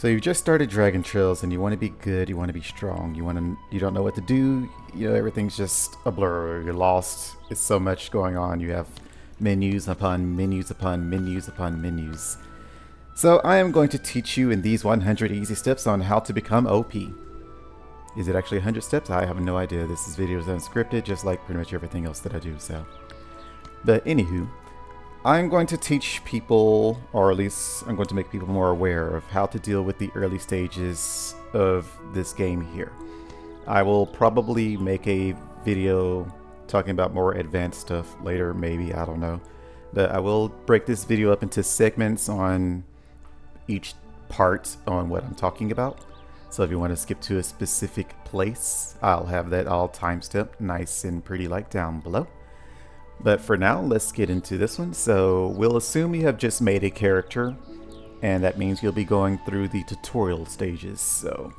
So you just started Dragon Trails and you want to be good, you want to be strong, you don't know what to do, everything's just a blur, you're lost. It's so much going on. You have menus upon menus upon menus upon menus. So I am going to teach you in these 100 easy steps on how to become OP. Is it actually 100 steps? I have no idea. This video is unscripted, just like pretty much everything else that I do, so. But anywho, I'm going to teach people, or at least I'm going to make people more aware of how to deal with the early stages of this game here. I will probably make a video talking about more advanced stuff later, maybe, I don't know. But I will break this video up into segments on each part on what I'm talking about. So if you want to skip to a specific place, I'll have that all timestamped nice and pretty like down below. But for now, let's get into this one. So we'll assume you have just made a character, and that means you'll be going through the tutorial stages. So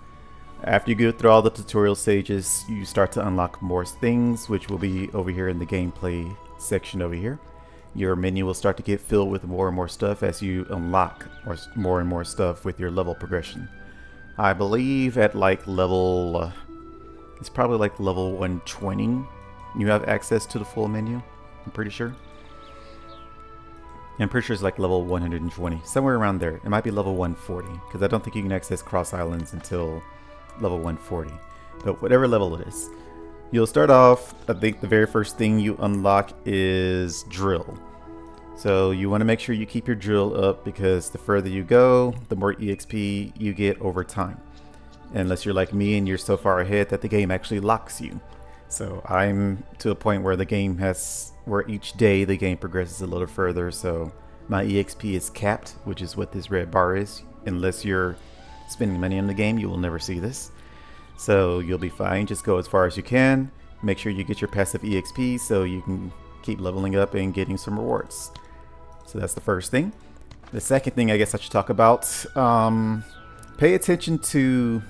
after you go through all the tutorial stages, you start to unlock more things, which will be over here in the gameplay section over here. Your menu will start to get filled with more and more stuff as you unlock more and more stuff with your level progression. I believe at like level, it's probably like level 120, you have access to the full menu. I'm pretty sure. I'm pretty sure it's like level 120, somewhere around there. It might be level 140, because I don't think you can access Cross Islands until level 140. But whatever level it is, you'll start off, I think the very first thing you unlock is drill. So you want to make sure you keep your drill up, because the further you go, the more EXP you get over time. Unless you're like me and you're so far ahead that the game actually locks you. So I'm to a point where where each day the game progresses a little further, so my EXP is capped, which is what this red bar is. Unless you're spending money on the game, you will never see this. So you'll be fine, just go as far as you can. Make sure you get your passive EXP so you can keep leveling up and getting some rewards. So that's the first thing. The second thing I guess I should talk about, pay attention to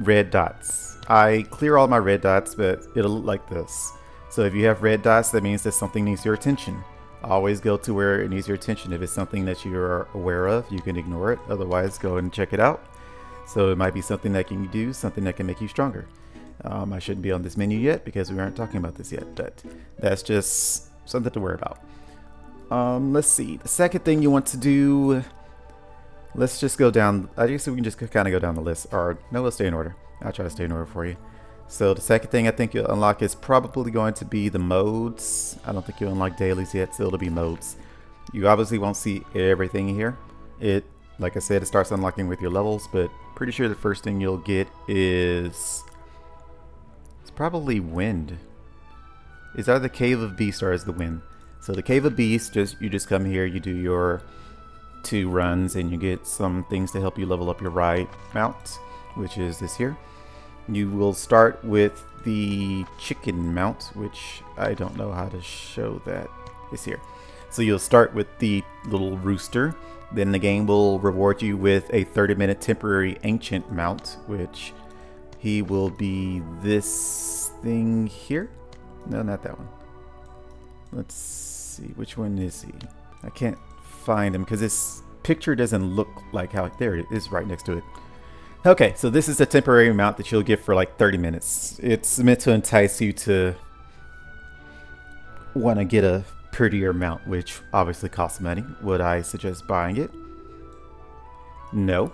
red dots. I clear all my red dots, but it'll look like this. So if you have red dots, that means that something needs your attention. Always go to where it needs your attention. If it's something that you're aware of, you can ignore it. Otherwise, go and check it out. So it might be something that you can do, something that can make you stronger. I shouldn't be on this menu yet because we aren't talking about this yet, but that's just something to worry about. Let's see. The second thing you want to do, let's just go down. I guess we can just kind of go down the list. Or no, let's stay in order. I'll try to stay in order for you. So the second thing I think you'll unlock is probably going to be the modes. I don't think you'll unlock dailies yet, so it'll be modes. You obviously won't see everything here. Like I said, it starts unlocking with your levels, but pretty sure the first thing you'll get is, it's probably wind. It's either the Cave of Beasts or is the wind. So the Cave of Beasts, you just come here, you do your 2 runs, and you get some things to help you level up your ride mount, which is this here. You will start with the chicken mount, which I don't know how to show that. It's here. So you'll start with the little rooster. Then the game will reward you with a 30-minute temporary ancient mount, which he will be this thing here. No, not that one. Let's see, which one is he? I can't find him because this picture doesn't look like how, there it is right next to it. Okay, so this is a temporary mount that you'll get for like 30 minutes. It's meant to entice you to want to get a prettier mount, which obviously costs money. Would I suggest buying it? No.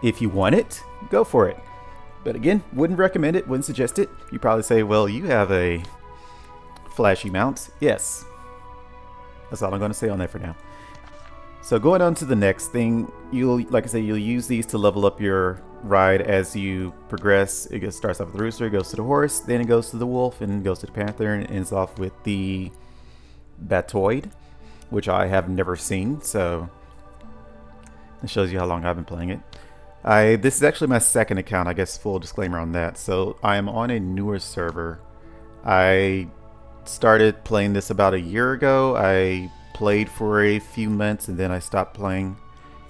If you want it, go for it. But again, wouldn't recommend it, wouldn't suggest it. You probably say, well, you have a flashy mount. Yes. That's all I'm going to say on that for now. So going on to the next thing, like I said, you'll use these to level up your ride as you progress. It starts off with the rooster, goes to the horse, then it goes to the wolf, and goes to the panther, and ends off with the batoid, which I have never seen. So it shows you how long I've been playing it. This is actually my second account, I guess, full disclaimer on that. So I am on a newer server. I started playing this about a year ago. I played for a few months and then I stopped playing.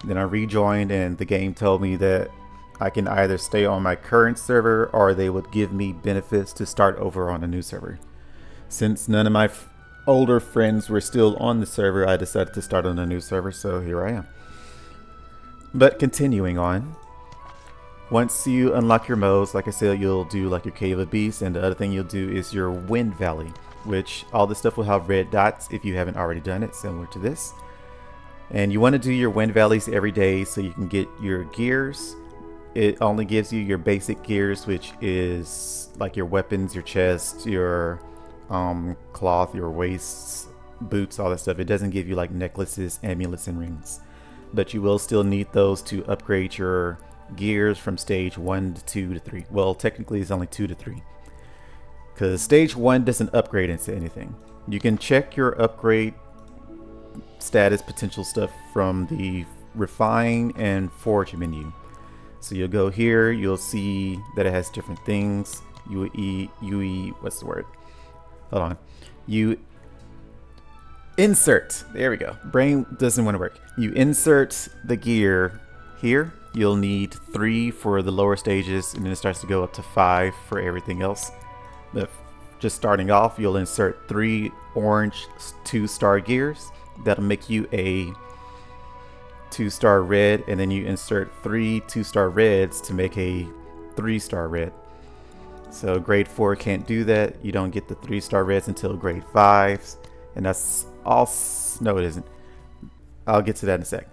Then I rejoined and the game told me that I can either stay on my current server or they would give me benefits to start over on a new server. Since none of my older friends were still on the server, I decided to start on a new server, so here I am. But continuing on, Once you unlock your modes, like I said, you'll do like your Cave of Beasts, and the other thing you'll do is your Wind Valley, which all this stuff will have red dots if you haven't already done it, similar to this. And you want to do your Wind Valleys every day so you can get your gears. It only gives you your basic gears, which is like your weapons, your chest, your cloth, your waists, boots, all that stuff. It doesn't give you like necklaces, amulets, and rings. But you will still need those to upgrade your gears from stage 1 to 2 to 3. Well, technically it's only 2 to 3. Because stage 1 doesn't upgrade into anything. You can check your upgrade status potential stuff from the Refine and Forge menu. So you'll go here, you'll see that it has different things. What's the word? Hold on. You insert, there we go. Brain doesn't want to work. You insert the gear here. You'll need 3 for the lower stages, and then it starts to go up to 5 for everything else. But just starting off, you'll insert 3 orange 2-star gears. That'll make you a 2-star red, and then you insert 3 2-star reds to make a 3-star red. So grade 4 can't do that. You don't get the 3-star reds until grade 5s, and that's all. No, it isn't. I'll get to that in a sec.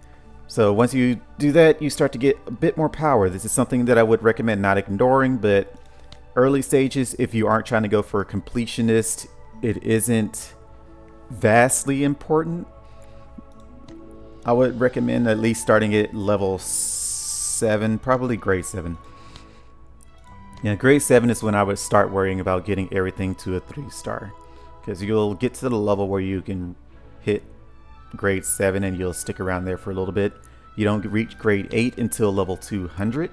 So once you do that, you start to get a bit more power. This is something that I would recommend not ignoring, but early stages, if you aren't trying to go for a completionist, it isn't vastly important. I would recommend at least starting at level 7, probably grade 7. Yeah, grade 7 is when I would start worrying about getting everything to a 3-star. Because you'll get to the level where you can hit grade 7 and you'll stick around there for a little bit. You don't reach grade 8 until level 200.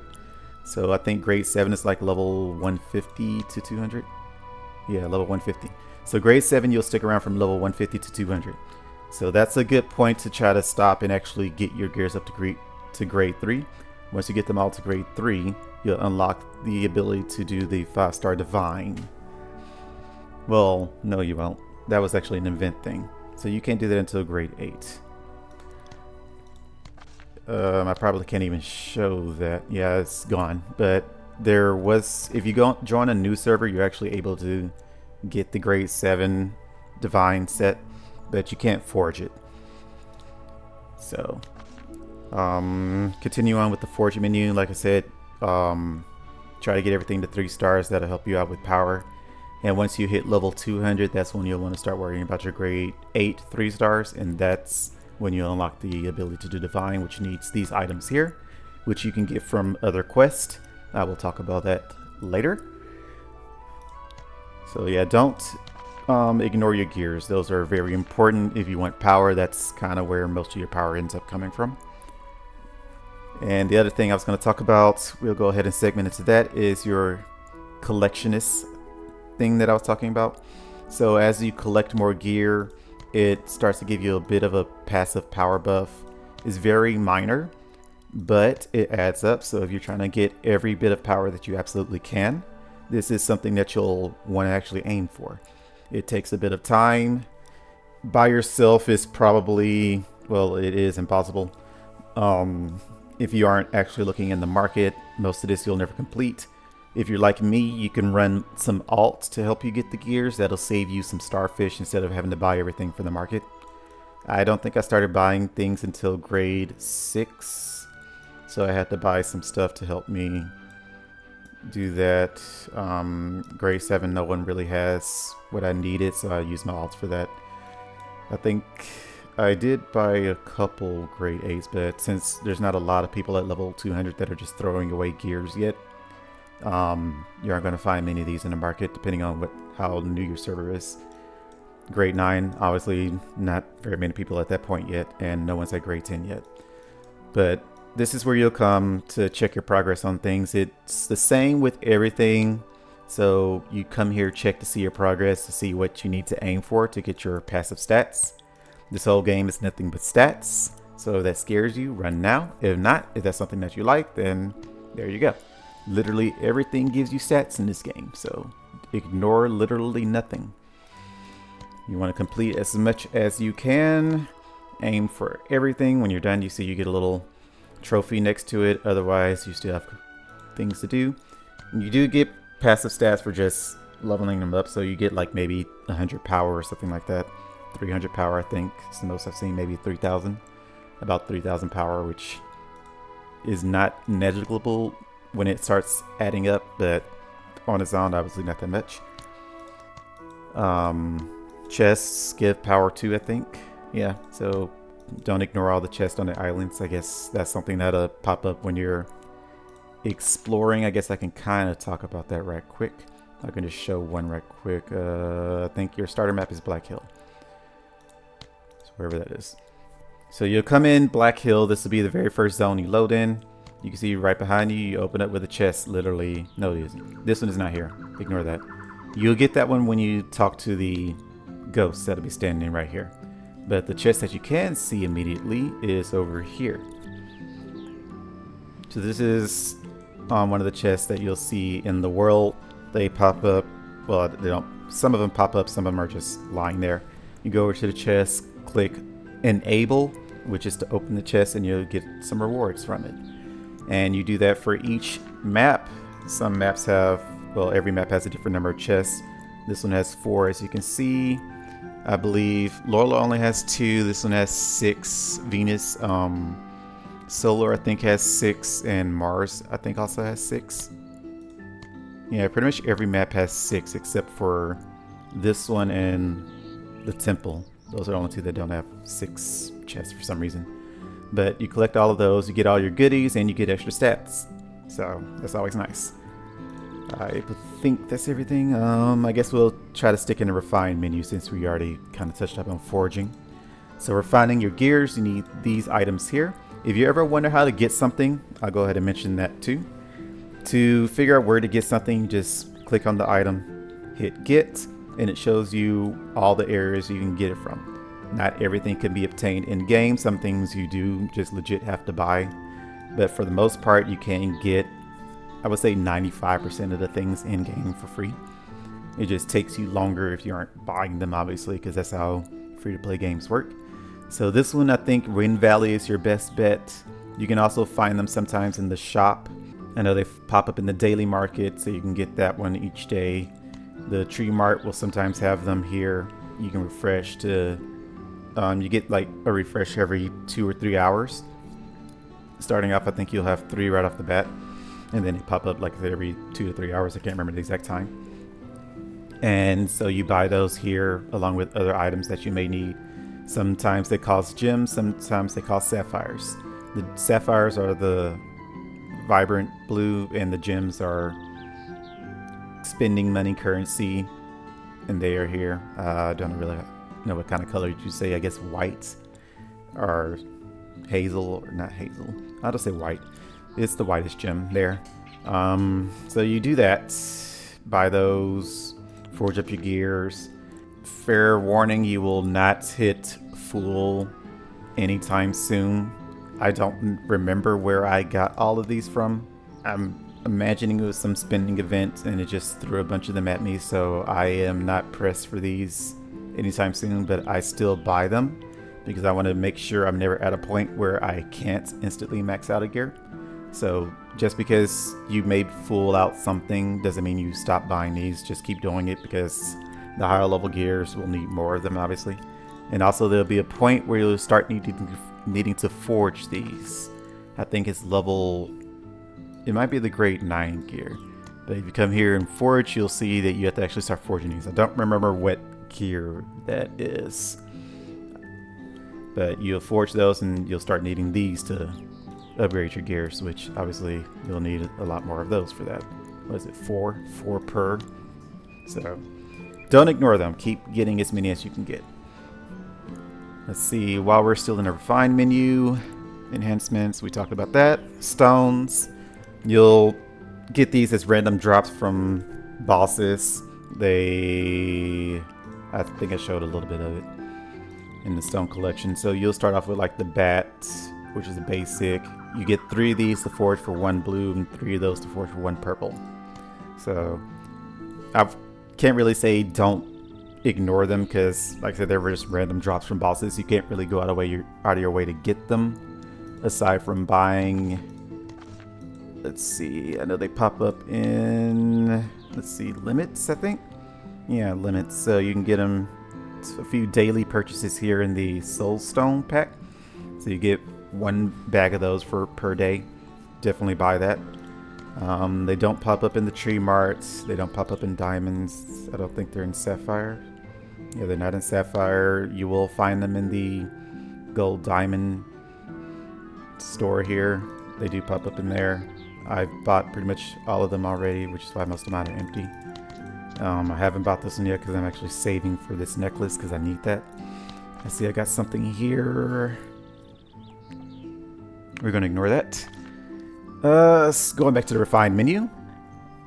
So I think grade 7 is like level 150 to 200. Yeah, level 150. So grade 7 you'll stick around from level 150 to 200. So that's a good point to try to stop and actually get your gears up to grade 3. Once you get them all to grade 3, you'll unlock the ability to do the 5-star Divine. Well, no you won't. That was actually an event thing. So you can't do that until grade 8. I probably can't even show that. Yeah, it's gone. But there was, if you go join a new server, you're actually able to get the grade 7 Divine set, but you can't forge it. So continue on with the forge menu. Like I said, try to get everything to 3 stars. That'll help you out with power. And once you hit level 200, that's when you'll want to start worrying about your grade 8 3 stars, and that's when you unlock the ability to do Divine, which needs these items here, which you can get from other quests. I will talk about that later. So yeah, don't ignore your gears. Those are very important if you want power. That's kind of where most of your power ends up coming from. And the other thing I was going to talk about, we'll go ahead and segment into that, is your collectionist thing that I was talking about. So as you collect more gear, it starts to give you a bit of a passive power buff. It's very minor, but it adds up. So if you're trying to get every bit of power that you absolutely can, this is something that you'll want to actually aim for. It takes a bit of time. By yourself is probably, well, it is impossible. If you aren't actually looking in the market, most of this you'll never complete. If you're like me, you can run some alts to help you get the gears. That'll save you some starfish instead of having to buy everything from the market. I don't think I started buying things until grade 6. So I had to buy some stuff to help me do that. Grade 7, no one really has what I needed, so I used my alts for that. I think I did buy a couple grade 8s, but since there's not a lot of people at level 200 that are just throwing away gears yet, you aren't going to find many of these in the market, depending on how new your server is. Grade 9, obviously not very many people at that point yet, and no one's at grade 10 yet. But this is where you'll come to check your progress on things. It's the same with everything. So you come here, check to see your progress, to see what you need to aim for to get your passive stats. This whole game is nothing but stats. So if that scares you, run now. If not, if that's something that you like, then there you go. Literally everything gives you stats in this game, so ignore literally nothing. You want to complete as much as you can. Aim for everything. When you're done, you see you get a little trophy next to it. Otherwise, you still have things to do. And you do get passive stats for just leveling them up, so you get like maybe 100 power or something like that. 300 power, I think. It's the most I've seen, maybe 3,000. About 3,000 power, which is not negligible when it starts adding up, but on its own, obviously not that much. Chests give power too, I think. Yeah, so don't ignore all the chests on the islands. I guess that's something that'll pop up when you're exploring. I guess I can kind of talk about that right quick. I can just show one right quick. I think your starter map is Black Hill. So wherever that is. So you'll come in Black Hill. This will be the very first zone you load in. You can see right behind you, you open up with a chest, literally. No, it isn't. This one is not here. Ignore that. You'll get that one when you talk to the ghosts that'll be standing right here. But the chest that you can see immediately is over here. So this is one of the chests that you'll see in the world. They pop up. Well, they don't. Some of them pop up. Some of them are just lying there. You go over to the chest, click Enable, which is to open the chest, and you'll get some rewards from it. And you do that for each map. Some maps have, well, every map has a different number of chests. This one has 4, as you can see. I believe Lola only has 2. This one has 6. Venus, Solar, I think, has 6, and Mars, I think, also has 6. Yeah, pretty much every map has 6 except for this one and the Temple. Those are the only 2 that don't have 6 chests for some reason. But you collect all of those, you get all your goodies, and you get extra stats. So that's always nice. I think that's everything. I guess we'll try to stick in the refine menu since we already kind of touched up on foraging. So refining your gears, you need these items here. If you ever wonder how to get something, I'll go ahead and mention that too. To figure out where to get something, just click on the item, hit get, and it shows you all the areas you can get it from. Not everything can be obtained in game. Some things you do just legit have to buy. But for the most part, you can get, I would say, 95% of the things in game for free. It just takes you longer if you aren't buying them, obviously, because that's how free-to-play games work. So this one, I think Wind Valley is your best bet. You can also find them sometimes in the shop. I know they pop up in the daily market, so you can get that one each day. The Tree Mart will sometimes have them here. You can refresh to, you get like a refresh every 2 or 3 hours. Starting off, I think you'll have 3 right off the bat. And then they pop up, like I said, every 2 to 3 hours. I can't remember the exact time. And so you buy those here along with other items that you may need. Sometimes they cost gems, sometimes they cost sapphires. The sapphires are the vibrant blue, and the gems are spending money currency, and they are here. I don't really know what kind of color you say. I guess white or hazel, or not hazel. I'll just say white. It's the whitest gem there. So you do that, buy those, forge up your gears. Fair warning, you will not hit full anytime soon. I don't remember where I got all of these from. I'm imagining it was some spending event and it just threw a bunch of them at me, so I am not pressed for these anytime soon, but I still buy them because I want to make sure I'm never at a point where I can't instantly max out a gear. So just because you may full out something doesn't mean you stop buying these. Just keep doing it because the higher level gears will need more of them, obviously. And also there'll be a point where you'll start needing to forge these. I think it's level, it might be the grade 9 gear. But if you come here and forge, you'll see that you have to actually start forging these. I don't remember what gear that is. But you'll forge those and you'll start needing these to upgrade your gears, which obviously you'll need a lot more of those for that. What is it, 4 per? So don't ignore them. Keep getting as many as you can get. Let's see, while we're still in the refine menu, enhancements, we talked about that. Stones, you'll get these as random drops from bosses. I think I showed a little bit of it in the stone collection. So you'll start off with like the bat, which is a basic. You get 3 of these to forge for 1 blue and 3 of those to forge for 1 purple. So I can't really say don't ignore them because, like I said, they were just random drops from bosses. You can't really go out of your way to get them, aside from buying let's see. I know they pop up in, let's see, limits, I think. Yeah, limits. So you can get them a few daily purchases here in the Soul Stone pack. So you get 1 bag of those per day. Definitely buy that. They don't pop up in the tree marts. They don't pop up in diamonds. I don't think they're in sapphire. Yeah, they're not in sapphire. You will find them in the gold diamond store here. They do pop up in there. I've bought pretty much all of them already, which is why most of mine are empty. I haven't bought this one yet because I'm actually saving for this necklace because I need that. I see I got something here. We're going to ignore that. Going back to the refined menu.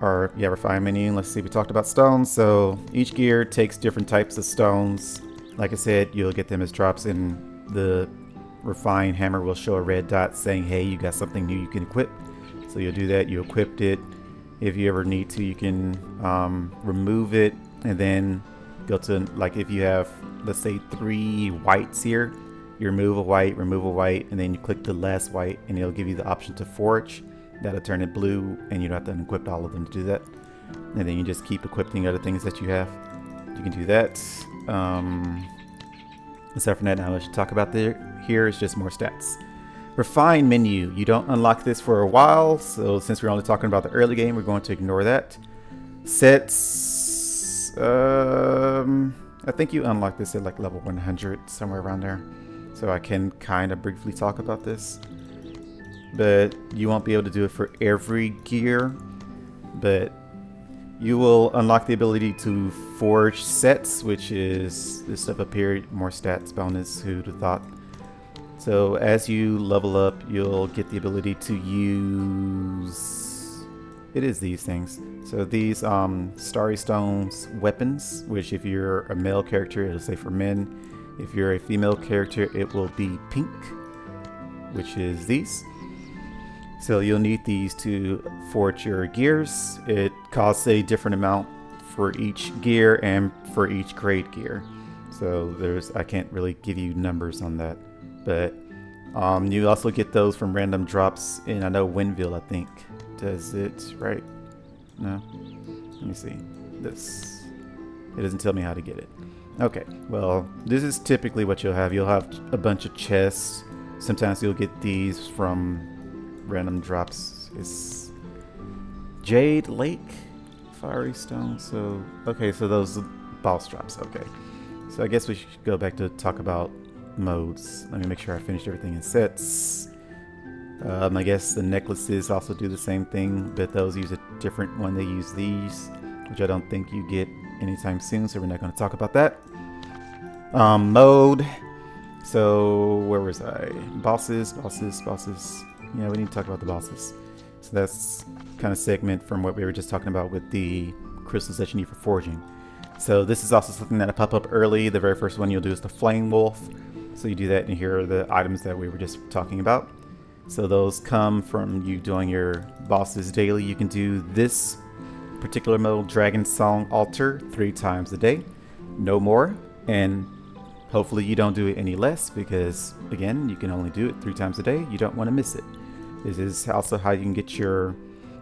Refined menu. Let's see, we talked about stones. So each gear takes different types of stones. Like I said, you'll get them as drops, and the refined hammer will show a red dot saying, hey, you got something new you can equip. So you'll do that, you equipped it. If you ever need to, you can remove it and then go to, like if you have, let's say 3 whites here, you remove a white, and then you click the last white and it'll give you the option to forge. That'll turn it blue and you don't have to equip all of them to do that. And then you just keep equipping other things that you have. You can do that. Aside from that, now let's talk about here is just more stats. Refine menu. You don't unlock this for a while, so since we're only talking about the early game, we're going to ignore that. Sets. I think you unlock this at like level 100, somewhere around there. So I can kind of briefly talk about this. But you won't be able to do it for every gear. But you will unlock the ability to forge sets, which is this stuff up here, more stats bonus, who'd have thought. So as you level up, you'll get the ability to use, it is these things. So these Starry Stones weapons, which if you're a male character, it'll say for men. If you're a female character, it will be pink, which is these. So you'll need these to forge your gears. It costs a different amount for each gear and for each grade gear. So I can't really give you numbers on that. But you also get those from random drops in, I know Windville, I think, does it, right? No? Let me see. This. It doesn't tell me how to get it. Okay, well, this is typically what you'll have. You'll have a bunch of chests. Sometimes you'll get these from random drops. It's Jade Lake, Fiery Stone. So, okay, so those boss drops. Okay. So I guess we should go back to talk about modes. Let me make sure I finished everything in sets. I guess the necklaces also do the same thing, but those use a different one. They use these, which I don't think you get anytime soon, so we're not going to talk about that. Mode. So where was I? Bosses. Yeah, we need to talk about the bosses. So that's kind of segment from what we were just talking about with the crystals that you need for forging. So this is also something that'll pop up early. The very first one you'll do is the Flame Wolf. So you do that, and here are the items that we were just talking about. So those come from you doing your bosses daily. You can do this particular mode, Dragon Song Altar, 3 times a day. No more. And hopefully you don't do it any less, because again, you can only do it 3 times a day. You don't want to miss it. This is also how you can get your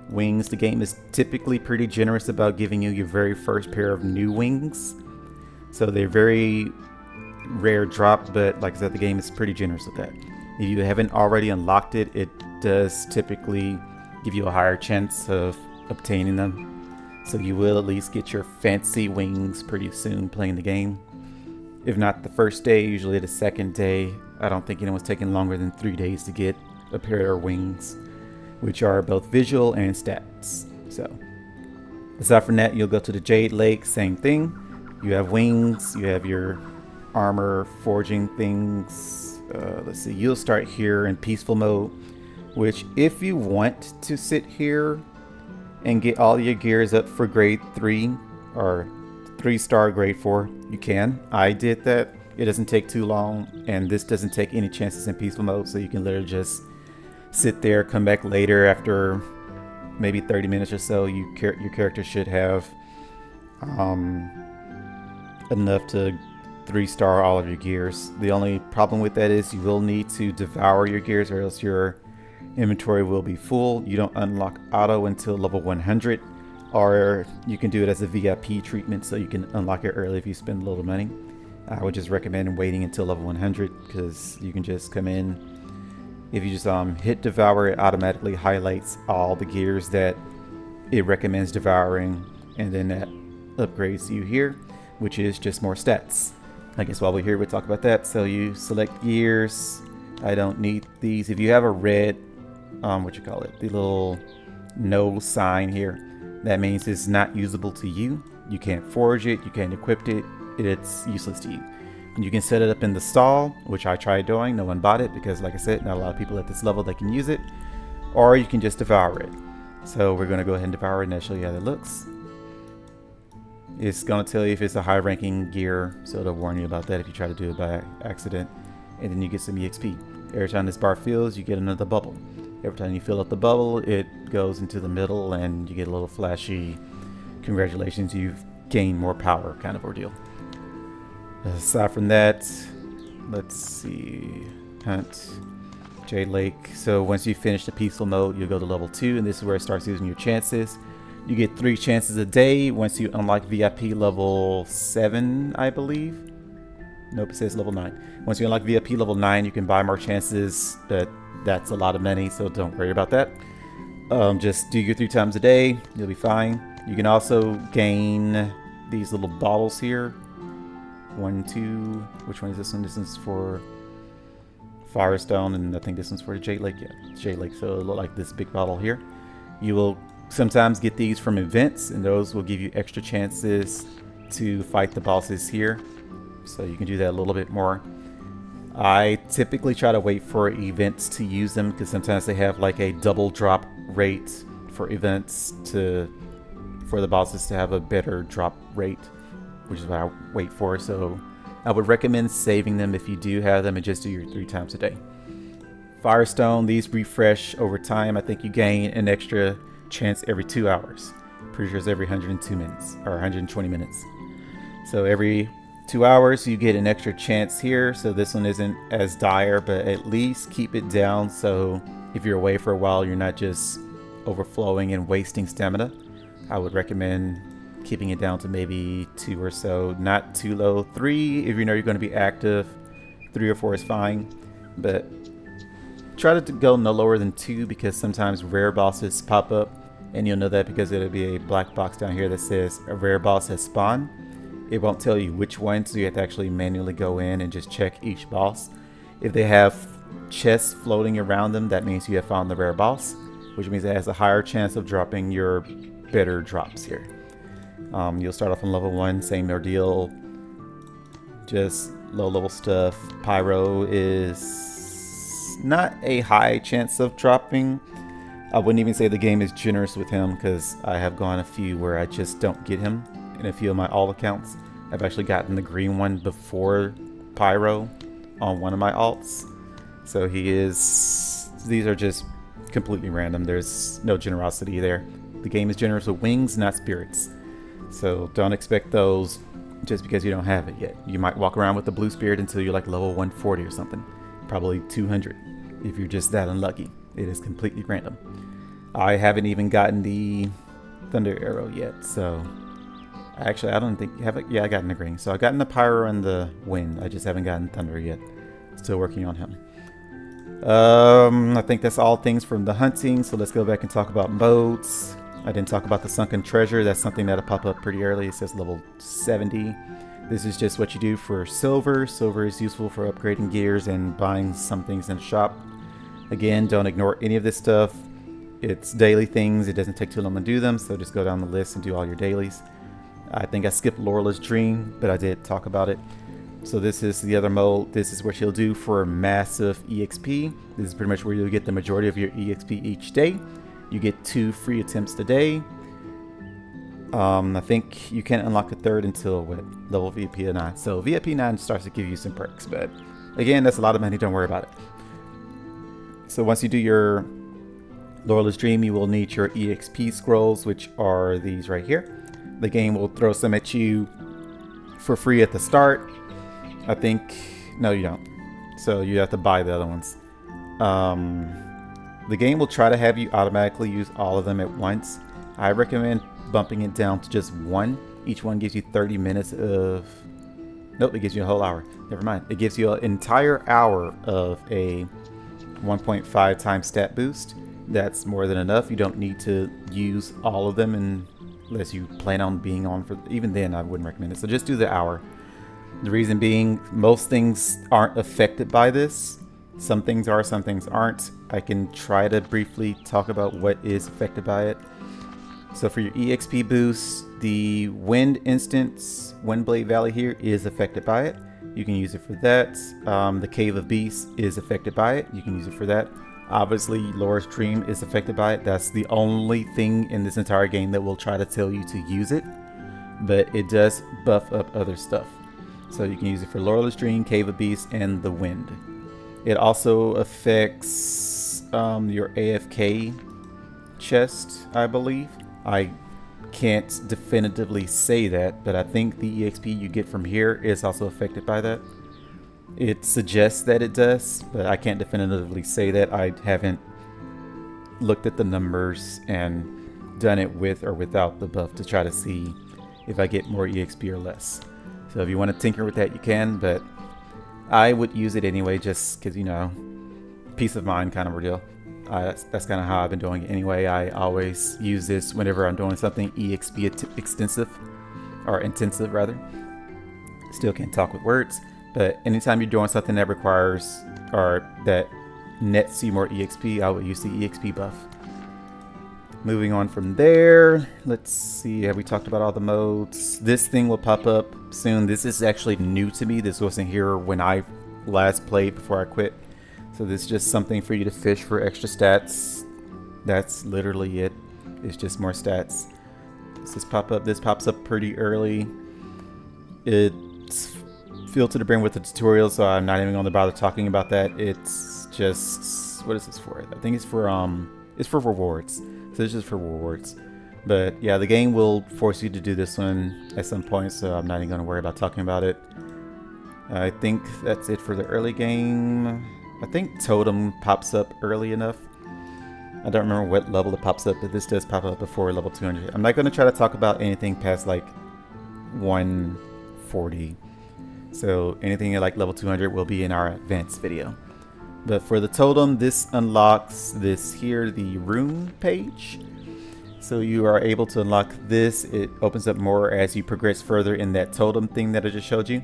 wings. The game is typically pretty generous about giving you your very first pair of new wings. So they're very rare drop, but like I said, the game is pretty generous with that. If you haven't already unlocked it, it does typically give you a higher chance of obtaining them. So you will at least get your fancy wings pretty soon playing the game. If not the first day, usually the second day. I don't think anyone's taking longer than 3 days to get a pair of wings, which are both visual and stats. So aside from that, you'll go to the Jade Lake, same thing. You have wings, you have your armor forging things. Let's see, you'll start here in peaceful mode, which if you want to sit here and get all your gears up for grade 3 or 3-star grade 4, you can. I did that. It doesn't take too long, and this doesn't take any chances in peaceful mode, so you can literally just sit there, come back later after maybe 30 minutes or so. Your character should have enough to 3-star all of your gears. The only problem with that is you will need to devour your gears, or else your inventory will be full. You don't unlock auto until level 100, or you can do it as a VIP treatment, so you can unlock it early if you spend a little money. I would just recommend waiting until level 100 because you can just come in. If you just hit Devour, it automatically highlights all the gears that it recommends devouring, and then that upgrades you here, which is just more stats. I guess while we're here, we'll talk about that. So you select gears. I don't need these. If you have a red, the little no sign here, that means it's not usable to you. You can't forge it, you can't equip it, it's useless to you. And you can set it up in the stall, which I tried doing. No one bought it because, like I said, not a lot of people at this level that can use it. Or you can just devour it. So we're going to go ahead and devour it, and I'll show you how that looks. It's going to tell you if it's a high ranking gear, so it'll warn you about that if you try to do it by accident. And then you get some EXP. Every time this bar fills, you get another bubble. Every time you fill up the bubble, it goes into the middle and you get a little flashy, congratulations, you've gained more power kind of ordeal. Aside from that, let's see, hunt, Jade Lake. So once you finish the peaceful mode, you'll go to level 2, and this is where it starts using your chances. You get 3 chances a day once you unlock VIP level 7, I believe. Nope, it says level 9. Once you unlock VIP level 9, you can buy more chances, but that's a lot of money, so don't worry about that. Just do your 3 times a day, you'll be fine. You can also gain these little bottles here. 1, 2, which one is this one? This one's for Firestone, and I think this one's for Jade Lake. Yeah, Jade Lake, so it'll look like this big bottle here. You will sometimes get these from events, and those will give you extra chances to fight the bosses here. So you can do that a little bit more. I typically try to wait for events to use them because sometimes they have like a double drop rate for events for the bosses to have a better drop rate, which is what I wait for. So I would recommend saving them if you do have them and just do your 3 times a day. Firestone, these refresh over time. I think you gain an extra chance every 2 hours. Pretty sure it's every 102 minutes or 120 minutes. So every 2 hours you get an extra chance here. So this one isn't as dire, but at least keep it down so if you're away for a while you're not just overflowing and wasting stamina. I would recommend keeping it down to maybe 2 or so, not too low. 3 if you know you're going to be active. 3 or 4 is fine, but try to go no lower than 2 because sometimes rare bosses pop up, and you'll know that because it'll be a black box down here that says a rare boss has spawned. It won't tell you which one, so you have to actually manually go in and just check each boss. If they have chests floating around them, that means you have found the rare boss, which means it has a higher chance of dropping your better drops here. You'll start off on level 1, same ordeal, just low level stuff. Pyro is not a high chance of dropping. I wouldn't even say the game is generous with him because I have gone a few where I just don't get him. In a few of my alt accounts, I've actually gotten the green one before Pyro on one of my alts. So these are just completely random. There's no generosity there. The game is generous with wings, not spirits. So don't expect those just because you don't have it yet. You might walk around with the blue spirit until you're like level 140 or something. Probably 200 if you're just that unlucky. It is completely random. I haven't even gotten the thunder arrow yet, so actually I don't think yeah, I got in the green. So I got in the pyro and the wind. I just haven't gotten thunder yet. Still working on him. I think that's all things from the hunting, so let's go back and talk about modes. I didn't talk about the sunken treasure. That's something that'll pop up pretty early. It says level 70. This is just what you do for silver. Silver is useful for upgrading gears and buying some things in the shop. Again, don't ignore any of this stuff. It's daily things. It doesn't take too long to do them, so just go down the list and do all your dailies. I think I skipped Laura's Dream, but I did talk about it. So this is the other mode. This is what you'll do for massive EXP. This is pretty much where you'll get the majority of your EXP each day. You get 2 free attempts a day. I think you can't unlock a third until level VIP 9. So VIP 9 starts to give you some perks, but again, that's a lot of money. Don't worry about it. So once you do your Laura's Dream, you will need your EXP scrolls, which are these right here. The game will throw some at you for free at the start. I think, no, you don't. So you have to buy the other ones. the game will try to have you automatically use all of them at once. I recommend bumping it down to just one. Each one gives you 30 minutes of... Nope, it gives you a whole hour. Never mind. It gives you an entire hour of a 1.5 times stat boost. That's more than enough. You don't need to use all of them unless you plan on being on for... Even then, I wouldn't recommend it. So just do the hour. The reason being, most things aren't affected by this. Some things are, some things aren't. I can try to briefly talk about what is affected by it. So for your EXP boost, the wind instance, Windblade Valley here, is affected by it. You can use it for that. The Cave of Beasts is affected by it. You can use it for that. Obviously, Laura's Dream is affected by it. That's the only thing in this entire game that will try to tell you to use it. But it does buff up other stuff. So you can use it for Laura's Dream, Cave of Beasts, and the Wind. It also affects your AFK chest, I believe. I can't definitively say that, but I think the EXP you get from here is also affected by that. It suggests that it does, but I can't definitively say that. I haven't looked at the numbers and done it with or without the buff to try to see if I get more EXP or less. So if you want to tinker with that, you can, but I would use it anyway just because, you know, peace of mind kind of ordeal. That's kind of how I've been doing it anyway. I always use this whenever I'm doing something EXP extensive, or intensive rather. Still can't talk with words, but anytime you're doing something that requires or that nets you more EXP, I would use the EXP buff. Moving on from there, let's see, have we talked about all the modes? This thing will pop up soon. This is actually new to me. This wasn't here when I last played before I quit. So this is just something for you to fish for extra stats. That's literally it. It's just more stats. This pops up pretty early. It's filled to the brim with the tutorial, so I'm not even going to bother talking about that. It's just, what is this for? I think it's for rewards. So it's just for rewards. But yeah, the game will force you to do this one at some point, so I'm not even going to worry about talking about it. I think that's it for the early game. I think Totem pops up early enough. I don't remember what level it pops up, but this does pop up before level 200. I'm not going to try to talk about anything past like 140. So anything at like level 200 will be in our advanced video. But for the Totem, this unlocks this here, the rune page. So you are able to unlock this. It opens up more as you progress further in that Totem thing that I just showed you.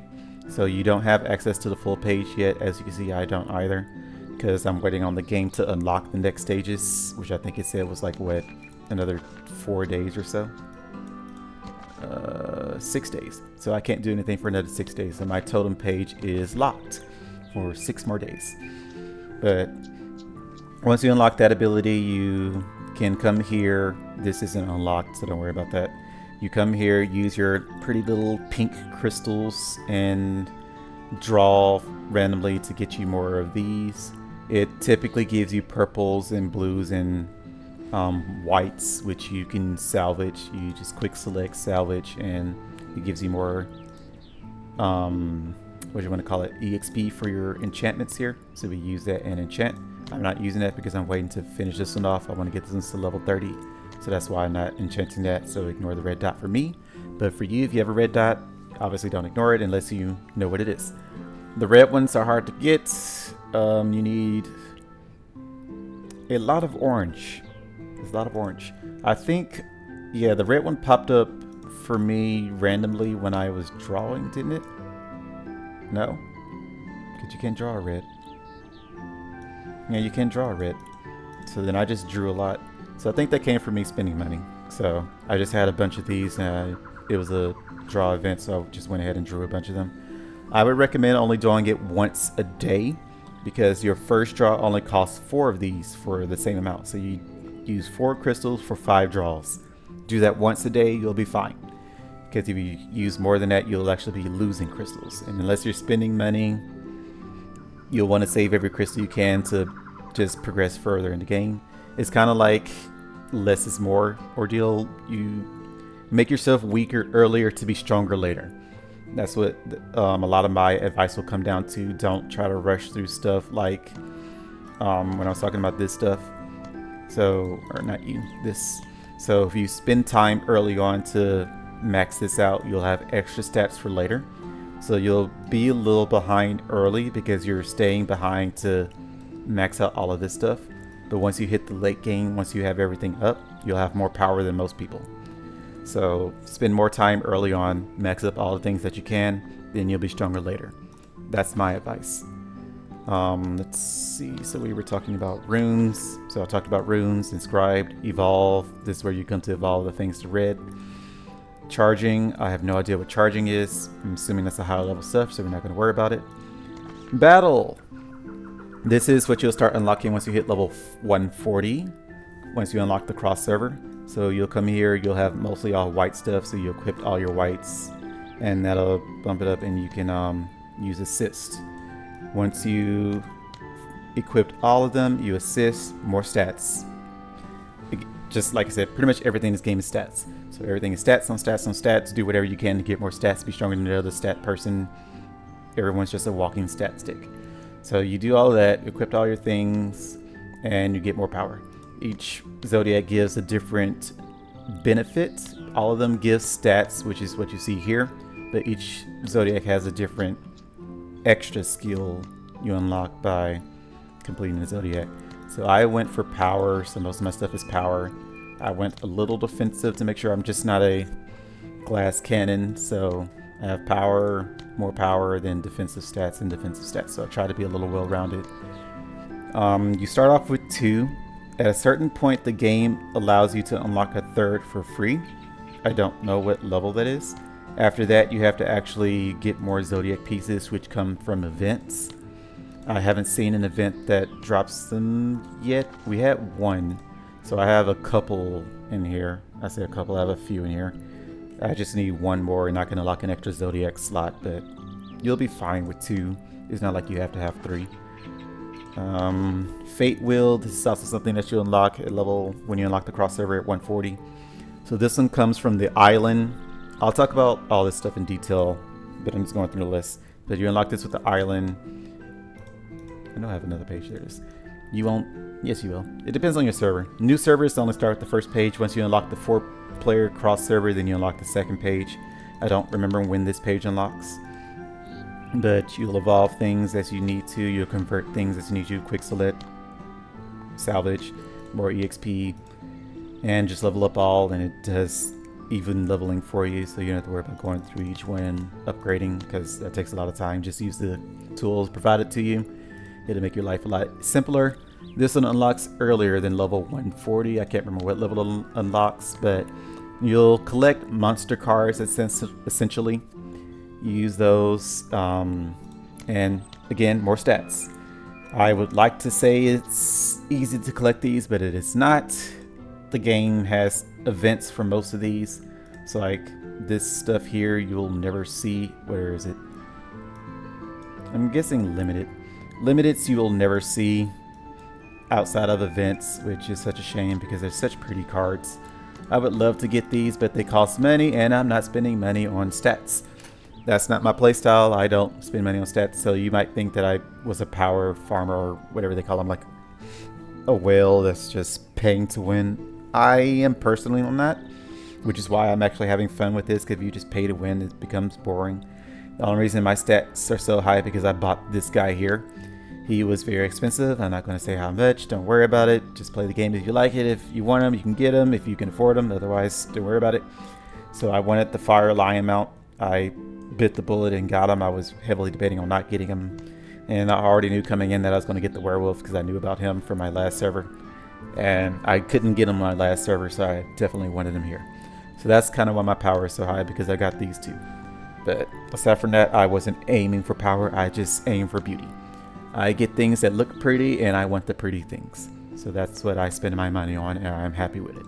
So you don't have access to the full page yet. As you can see, I don't either, because I'm waiting on the game to unlock the next stages, which I think it said was like, what, another 4 days or so? 6 days. So I can't do anything for another 6 days. So my Totem page is locked for 6 more days. But once you unlock that ability, you can come here. This isn't unlocked, so don't worry about that. You come here, use your pretty little pink crystals, and draw randomly to get you more of these. It typically gives you purples and blues and whites, which you can salvage. You just quick select salvage, and it gives you more, what do you want to call it, EXP for your enchantments here. So we use that and enchant. I'm not using that because I'm waiting to finish this one off. I want to get this to level 30. So that's why I'm not enchanting that, so ignore the red dot for me. But for you, if you have a red dot, obviously don't ignore it unless you know what it is. The red ones are hard to get. You need a lot of orange. There's a lot of orange. I think, yeah, the red one popped up for me randomly when I was drawing, didn't it? No? Because you can't draw a red. Yeah, you can draw a red. So then I just drew a lot. So I think that came from me spending money. So I just had a bunch of these, and it was a draw event, so I just went ahead and drew a bunch of them. I would recommend only drawing it once a day, because your first draw only costs 4 of these for the same amount. So you use 4 crystals for 5 draws. Do that once a day, you'll be fine. Because if you use more than that, you'll actually be losing crystals. And unless you're spending money, you'll want to save every crystal you can to just progress further in the game. It's kind of like less is more ordeal. You make yourself weaker earlier to be stronger later. That's what a lot of my advice will come down to. Don't try to rush through stuff like when I was talking about this stuff. So, or not you, this. So if you spend time early on to max this out, you'll have extra stats for later. So you'll be a little behind early because you're staying behind to max out all of this stuff. But once you hit the late game, once you have everything up, you'll have more power than most people. So spend more time early on, max up all the things that you can, then you'll be stronger later. That's my advice. Let's see, so we were talking about runes. So I talked about runes, inscribed, evolve. This is where you come to evolve the things to red. Charging, I have no idea what charging is. I'm assuming that's a higher level stuff, so we're not going to worry about it. Battle. This is what you'll start unlocking once you hit level 140, once you unlock the cross server. So you'll come here, you'll have mostly all white stuff, so you equip all your whites, and that'll bump it up, and you can use assist. Once you equipped all of them, you assist, more stats. Just like I said, pretty much everything in this game is stats. So everything is stats on stats on stats. Do whatever you can to get more stats, be stronger than the other stat person. Everyone's just a walking stat stick. So you do all of that, equip all your things, and you get more power. Each zodiac gives a different benefit. All of them give stats, which is what you see here. But each zodiac has a different extra skill you unlock by completing the zodiac. So I went for power, so most of my stuff is power. I went a little defensive to make sure I'm just not a glass cannon, so I have power, more power than defensive stats and defensive stats, so I try to be a little well-rounded. You start off with 2. At a certain point, the game allows you to unlock a 3rd for free. I don't know what level that is. After that, you have to actually get more zodiac pieces, which come from events. I haven't seen an event that drops them yet. We had one, so I have a couple in here. I say a couple, I have a few in here. I just need one more, and I can unlock an extra zodiac slot, but you'll be fine with 2. It's not like you have to have 3. Fate Wheel, this is also something that you unlock at level when you unlock the cross server at 140. So this one comes from the island. I'll talk about all this stuff in detail, but I'm just going through the list. But you unlock this with the island. I know I have another page. There it is. You won't. Yes, you will. It depends on your server. New servers only start with the first page. Once you unlock the 4-player cross server, then you unlock the second page. I don't remember when this page unlocks. But you'll evolve things as you need to. You'll convert things as you need to. Quick select, salvage, more EXP, and just level up all, and it does even leveling for you, so you don't have to worry about going through each one and upgrading, because that takes a lot of time. Just use the tools provided to you. It'll make your life a lot simpler. This one unlocks earlier than level 140. I can't remember what level it unlocks, but you'll collect monster cards essentially. You use those, and again, more stats. I would like to say it's easy to collect these, but it is not. The game has events for most of these, so like this stuff here you'll never see. Where is it? I'm guessing limited. Limiteds you will never see outside of events, which is such a shame because they're such pretty cards. I would love to get these, but they cost money, and I'm not spending money on stats. That's not my playstyle. I don't spend money on stats, so you might think that I was a power farmer or whatever they call them, like a whale that's just paying to win. I am personally on that, which is why I'm actually having fun with this, because if you just pay to win, it becomes boring. The only reason my stats are so high because I bought this guy here. He was very expensive. I'm not going to say how much. Don't worry about it. Just play the game if you like it. If you want him, you can get him if you can afford him. Otherwise, don't worry about it. So I wanted the Fire Lion mount. I bit the bullet and got him. I was heavily debating on not getting him. And I already knew coming in that I was going to get the werewolf because I knew about him from my last server. And I couldn't get him on my last server, so I definitely wanted him here. So that's kind of why my power is so high, because I got these two. But aside from that, I wasn't aiming for power. I just aim for beauty. I get things that look pretty, and I want the pretty things. So that's what I spend my money on, and I'm happy with it.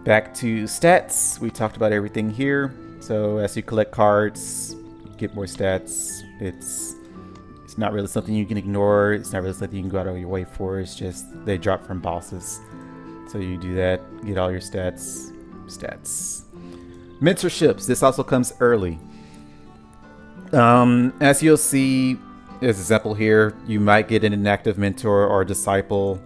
Back to stats. We talked about everything here. So as you collect cards, you get more stats. It's not really something you can ignore. It's not really something you can go out of your way for. It's just they drop from bosses. So you do that, get all your stats. Mentorships. This also comes early. As you'll see, as an example here, you might get an inactive mentor or disciple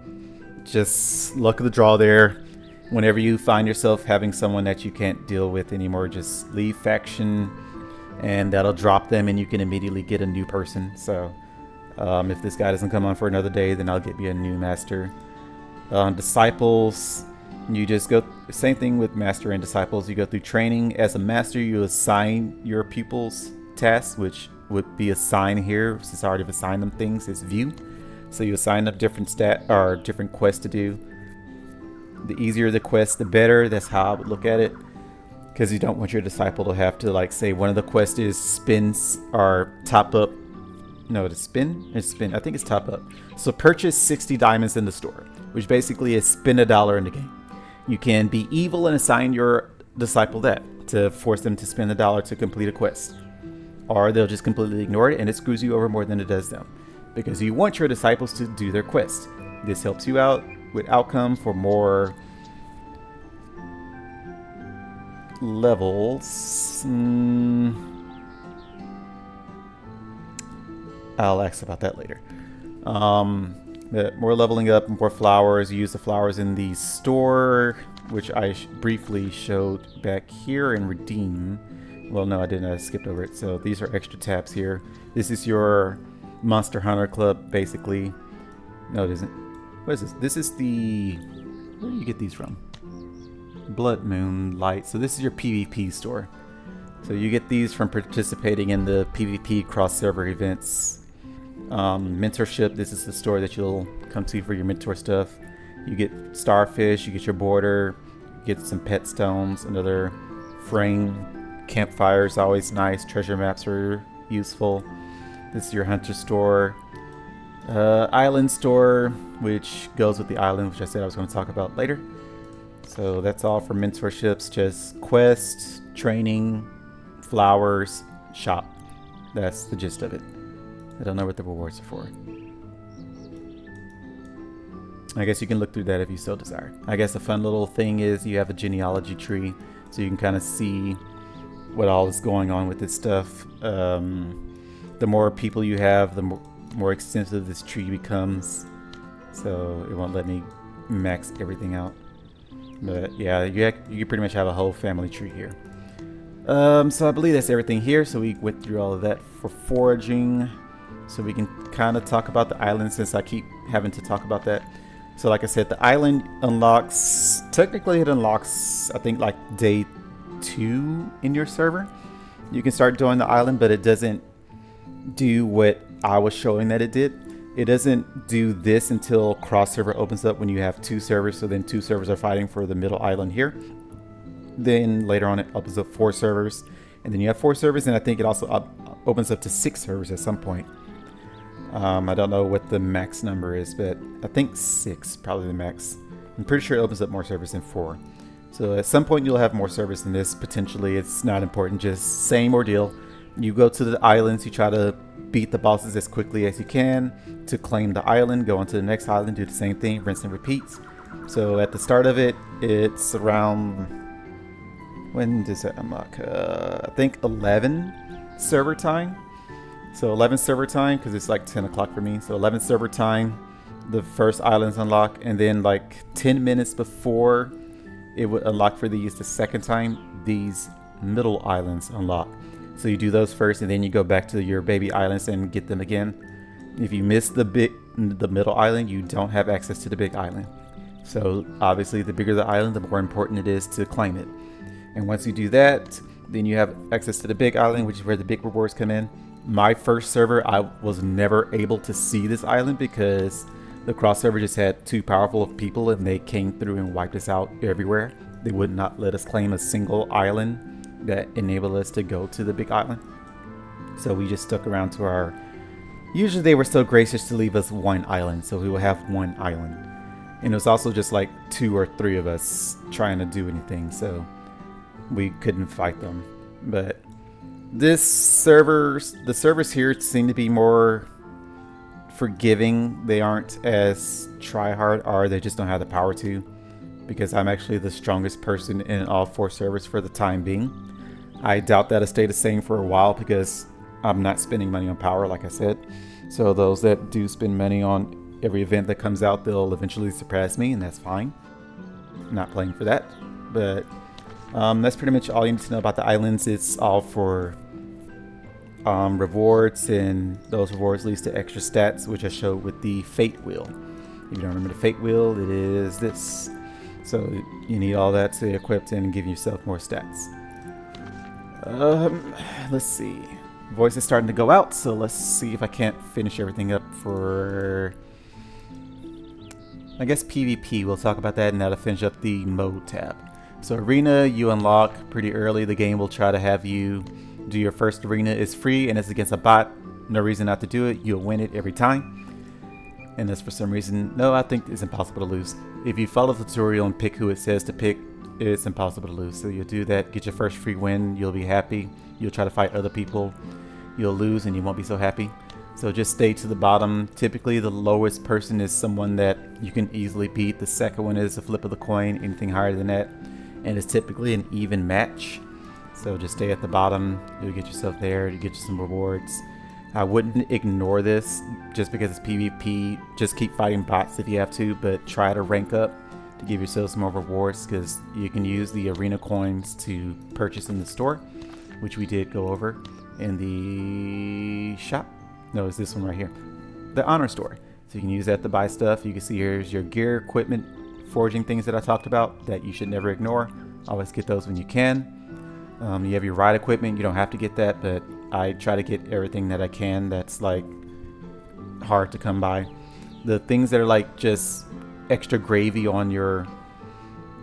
just luck of the draw there. Whenever you find yourself having someone that you can't deal with anymore, just leave faction and that'll drop them and you can immediately get a new person. So if this guy doesn't come on for another day, then I'll get me a new master. Disciples, you just go, same thing with master and disciples. You go through training. As a master, you assign your pupils tasks, which would be assigned here since I already assigned them things as view. So you assign up different different quests to do. The easier the quest, the better. That's how I would look at it, because you don't want your disciple to have to, like, say one of the quests is spins or top up. No, it's spin. It's spin. I think it's top up. So purchase 60 diamonds in the store, which basically is spend $1 in the game. You can be evil and assign your disciple that to force them to spend $1 to complete a quest, or they'll just completely ignore it and it screws you over more than it does them, because you want your disciples to do their quest. This helps you out with outcome for more levels. I'll ask about that later. More leveling up, more flowers. You use the flowers in the store, which I briefly showed back here in Redeem. Well, no, I didn't. I skipped over it. So these are extra tabs here. This is your Monster Hunter Club, basically. No, it isn't. What is this? This is the... Where do you get these from? Blood Moon Light. So this is your PvP store. So you get these from participating in the PvP cross-server events. Mentorship. This is the store that you'll come to for your mentor stuff. You get starfish. You get your border. You get some pet stones. Another frame. Campfires, always nice. Treasure maps are useful. This is your hunter store. Island store, which goes with the island, which I said I was going to talk about later. So that's all for mentorships. Just quest, training, flowers, shop. That's the gist of it. I don't know what the rewards are for. I guess you can look through that if you so desire. I guess a fun little thing is you have a genealogy tree, so you can kind of see what all is going on with this stuff. The more people you have, the more extensive this tree becomes. So it won't let me max everything out. But yeah, you pretty much have a whole family tree here. So I believe that's everything here. So we went through all of that for foraging. So we can kind of talk about the island, since I keep having to talk about that. So like I said, the island unlocks, technically it unlocks, I think, like day 2 in your server. You can start doing the island, but it doesn't do what I was showing that it did. It doesn't do this until cross server opens up when you have 2 servers. So then 2 servers are fighting for the middle island here. Then later on it opens up 4 servers, and then you have 4 servers, and I think it also opens up to 6 servers at some point. I don't know what the max number is, but I think 6 probably the max. I'm pretty sure it opens up more servers than 4. So at some point you'll have more servers than this potentially. It's not important, just same ordeal. You go to the islands, you try to beat the bosses as quickly as you can to claim the island, go on to the next island, do the same thing, rinse and repeat. So at the start of it, it's around, when does that unlock? I think 11 server time. So 11 server time, because it's like 10 o'clock for me. So 11 server time, the first islands unlock, and then like 10 minutes before it would unlock for these the second time, these middle islands unlock. So you do those first, and then you go back to your baby islands and get them again. If you miss the middle island, you don't have access to the big island. So obviously the bigger the island, the more important it is to claim it. And once you do that, then you have access to the big island, which is where the big rewards come in. My first server, I was never able to see this island because the cross server just had too powerful of people, and they came through and wiped us out everywhere. They would not let us claim a single island that enabled us to go to the big island. So we just stuck around to our... Usually they were so gracious to leave us 1 island, so we will have 1 island. And it was also just like 2 or 3 of us trying to do anything, so we couldn't fight them. But the servers here seem to be more forgiving. They aren't as try-hard, or they just don't have the power to, because I'm actually the strongest person in all 4 servers for the time being. I doubt that'll stay the same for a while because I'm not spending money on power, like I said. So those that do spend money on every event that comes out, they'll eventually surpass me, and that's fine. I'm not playing for that. But that's pretty much all you need to know about the islands. It's all for rewards, and those rewards leads to extra stats, which I showed with the Fate Wheel. If you don't remember the Fate Wheel, it is this. So you need all that to equip and give yourself more stats. Let's see. Voice is starting to go out, so let's see if I can't finish everything up for, I guess, PvP. We'll talk about that, and that'll finish up the mode tab. So arena you unlock pretty early. The game will try to have you do your first arena. It's free and it's against a bot. No reason not to do it. You'll win it every time. And that's for some reason, no, I think it's impossible to lose. If you follow the tutorial and pick who it says to pick, it's impossible to lose. So you'll do that, get your first free win, you'll be happy. You'll try to fight other people. You'll lose and you won't be so happy. So just stay to the bottom. Typically the lowest person is someone that you can easily beat. The second one is a flip of the coin, anything higher than that. And it's typically an even match. So just stay at the bottom. You'll get yourself there. You get you some rewards. I wouldn't ignore this just because it's PvP. Just keep fighting bots if you have to, but try to rank up to give yourself some more rewards, because you can use the arena coins to purchase in the store, which we did go over in the shop. No, it's this one right here, the honor store. So you can use that to buy stuff. You can see here's your gear, equipment, forging things that I talked about that you should never ignore. Always get those when you can. You have your ride equipment. You don't have to get that, but I try to get everything that I can that's like hard to come by. The things that are like just extra gravy on your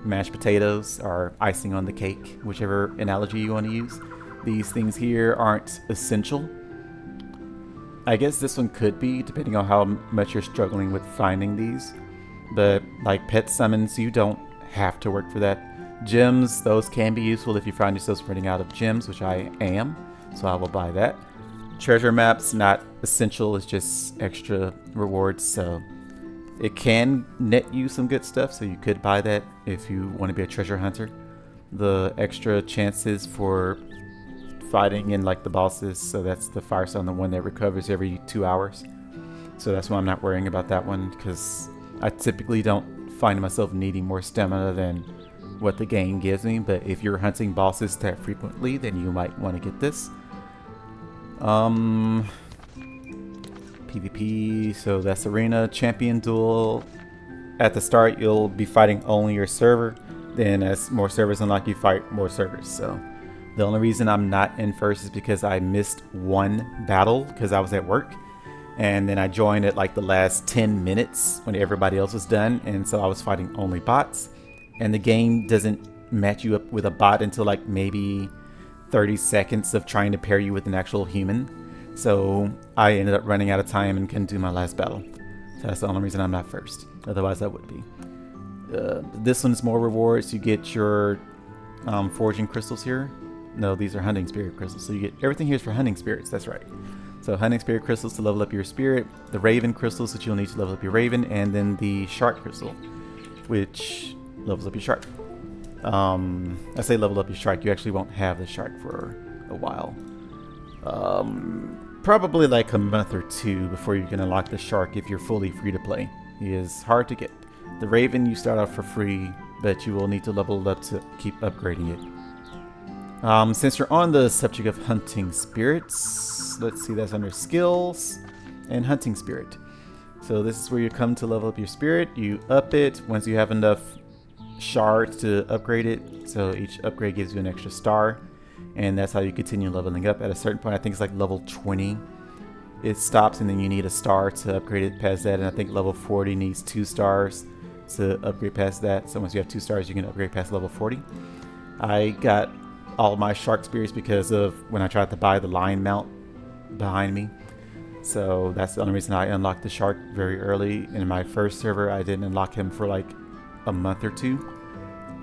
mashed potatoes are icing on the cake, whichever analogy you want to use. These things here aren't essential. I guess this one could be, depending on how much you're struggling with finding these. But like pet summons, you don't have to work for that. Gems, those can be useful if you find yourself running out of gems, which I am, so I will buy that. Treasure maps, not essential, it's just extra rewards, so it can net you some good stuff, so you could buy that if you want to be a treasure hunter. The extra chances for fighting in like the bosses, so that's the Firestone, the one that recovers every 2 hours. So that's why I'm not worrying about that one, because I typically don't find myself needing more stamina than what the game gives me. But if you're hunting bosses that frequently, then you might want to get this. PvP, so that's arena. Champion duel. At the start you'll be fighting only your server, then as more servers unlock you fight more servers. So the only reason I'm not in first is because I missed one battle because I was at work, and then I joined at like the last 10 minutes when everybody else was done, and so I was fighting only bots. And the game doesn't match you up with a bot until like maybe 30 seconds of trying to pair you with an actual human. So I ended up running out of time and couldn't do my last battle. So that's the only reason I'm not first. Otherwise I would be. This one's more rewards. You get your forging crystals here. No, these are hunting spirit crystals. So you get everything here is for hunting spirits. That's right. So hunting spirit crystals to level up your spirit. The raven crystals that you'll need to level up your raven. And then the shark crystal, which levels up your shark. I say level up your shark, you actually won't have the shark for a while. Probably like a month or two before you can unlock the shark if you're fully free to play. He is hard to get. The raven you start off for free, but you will need to level it up to keep upgrading it. Since you're on the subject of hunting spirits, let's see, that's under skills and hunting spirit. So this is where you come to level up your spirit. You up it once you have enough shards to upgrade it, so each upgrade gives you an extra star, and that's how you continue leveling up. At a certain point, I think it's like level 20 it stops, and then you need a star to upgrade it past that, and I think level 40 needs 2 stars to upgrade past that. So once you have 2 stars, you can upgrade past level 40. I got all my shark spirits because of when I tried to buy the lion mount behind me, so that's the only reason I unlocked the shark very early. In my first server I didn't unlock him for like a month or two.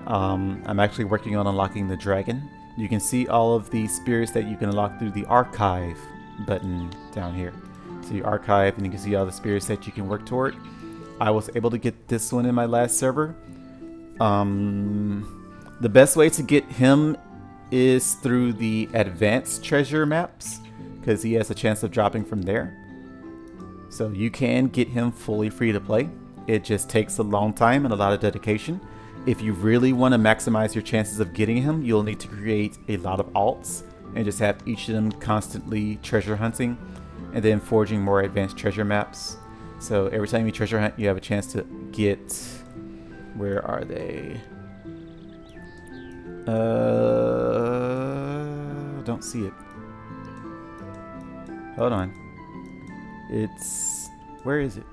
I'm actually working on unlocking the dragon. You can see all of the spirits that you can unlock through the archive button down here. So you archive and you can see all the spirits that you can work toward. I was able to get this one in my last server. The best way to get him is through the advanced treasure maps, because he has a chance of dropping from there. So you can get him fully free to play. It just takes a long time and a lot of dedication. If you really want to maximize your chances of getting him, you'll need to create a lot of alts and just have each of them constantly treasure hunting and then forging more advanced treasure maps. So every time you treasure hunt, you have a chance to get... Where are they? Don't see it. Hold on. It's... Where is it?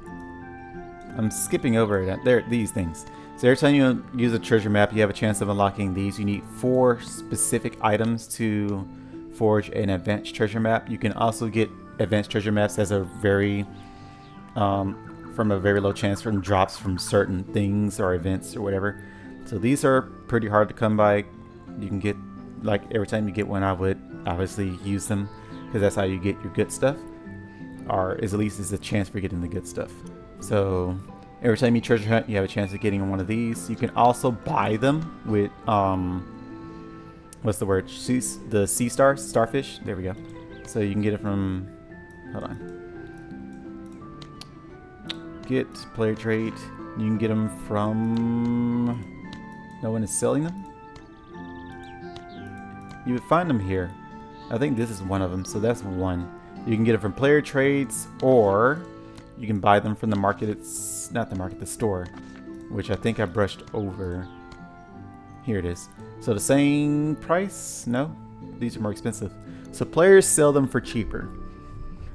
I'm skipping over it. There, these things. So every time you use a treasure map, you have a chance of unlocking these. You need 4 specific items to forge an advanced treasure map. You can also get advanced treasure maps as a very... from a very low chance from drops from certain things or events or whatever. So these are pretty hard to come by. You can get, like, every time you get one, I would obviously use them because that's how you get your good stuff, or at least is a chance for getting the good stuff. So every time you treasure hunt, you have a chance of getting one of these. You can also buy them with what's the word? The sea stars, starfish. There we go. So you can get it from, hold on. Get player trait. You can get them from... No one is selling them? You would find them here. I think this is one of them, so that's one. You can get it from player trades, or you can buy them from the market. It's not the market, the store, which I think I brushed over. Here it is. So the same price? No, these are more expensive. So players sell them for cheaper,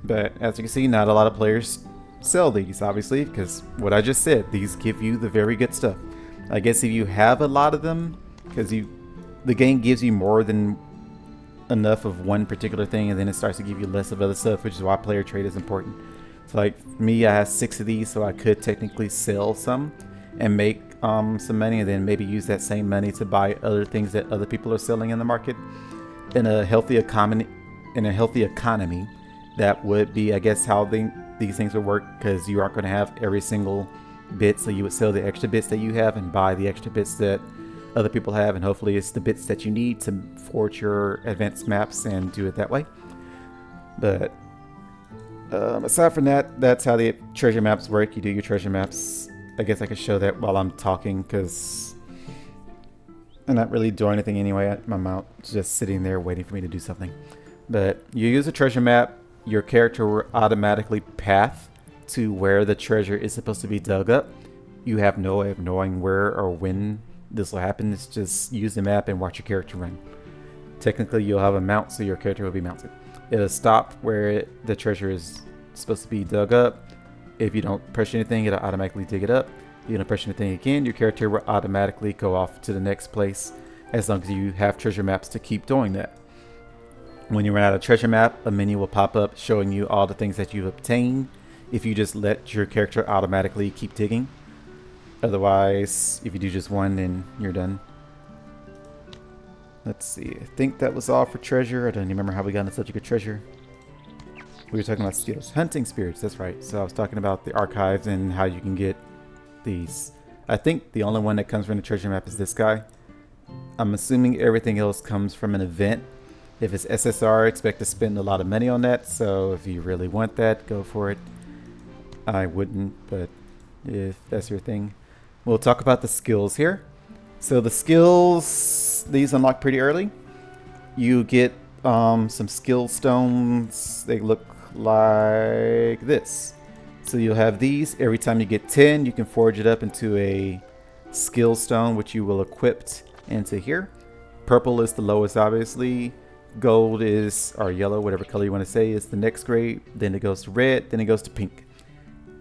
but as you can see, not a lot of players sell these, obviously, because what I just said, these give you the very good stuff. I guess if you have a lot of them, because the game gives you more than enough of one particular thing, and then it starts to give you less of other stuff, which is why player trade is important. So like me, I have 6 of these, so I could technically sell some and make some money, and then maybe use that same money to buy other things that other people are selling in the market. In a healthy economy, that would be, I guess, how these things would work, because you aren't going to have every single bit, so you would sell the extra bits that you have and buy the extra bits that other people have, and hopefully it's the bits that you need to forge your advanced maps and do it that way. But aside from that, that's how the treasure maps work. You do your treasure maps. I guess I could show that while I'm talking, because I'm not really doing anything anyway. My mouth is just sitting there waiting for me to do something. But you use a treasure map, your character will automatically path to where the treasure is supposed to be dug up. You have no way of knowing where or when this will happen. It's just use the map and watch your character run. Technically, you'll have a mount, so your character will be mounted. It'll stop where the treasure is supposed to be dug up. If you don't push anything, it'll automatically dig it up. If you don't push anything again, your character will automatically go off to the next place, as long as you have treasure maps to keep doing that. When you run out of treasure map, a menu will pop up showing you all the things that you've obtained if you just let your character automatically keep digging. Otherwise, if you do just one, then you're done. Let's see. I think that was all for treasure. I don't even remember how we got on the subject of treasure. We were talking about skills. Hunting spirits, that's right. So I was talking about the archives and how you can get these. I think the only one that comes from the treasure map is this guy. I'm assuming everything else comes from an event. If it's SSR, expect to spend a lot of money on that. So if you really want that, go for it. I wouldn't, but if that's your thing. We'll talk about the skills here. So the skills, these unlock pretty early. You get some skill stones. They look like this. So you'll have these. Every time you get 10, you can forge it up into a skill stone, which you will equip into here. Purple is the lowest, obviously. Gold is, or yellow, whatever color you want to say, is the next grade. Then it goes to red, then it goes to pink.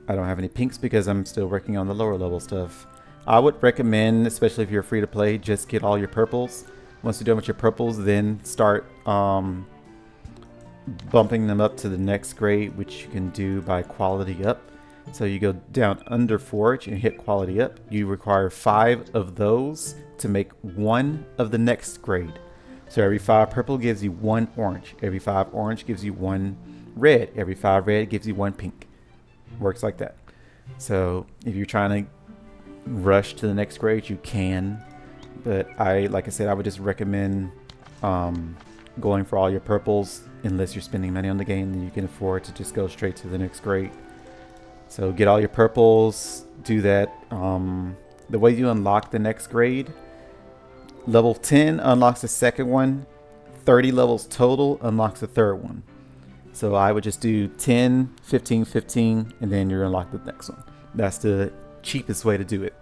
I don't have any pinks because I'm still working on the lower level stuff. I would recommend, especially if you're free to play, just get all your purples. Once you're done with your purples, then start bumping them up to the next grade, which you can do by quality up. So you go down under forge and hit quality up. You require 5 of those to make 1 of the next grade. So every 5 purple gives you 1 orange. Every 5 orange gives you 1 red. Every 5 red gives you 1 pink. Works like that. So if you're trying to rush to the next grade, you can. But like I said, I would just recommend going for all your purples, unless you're spending money on the game, then you can afford to just go straight to the next grade. So get all your purples, do that. The way you unlock the next grade, level 10 unlocks the second one, 30 levels total unlocks the third one. So I would just do 10, 15, 15, and then you're unlock the next one. That's the cheapest way to do it.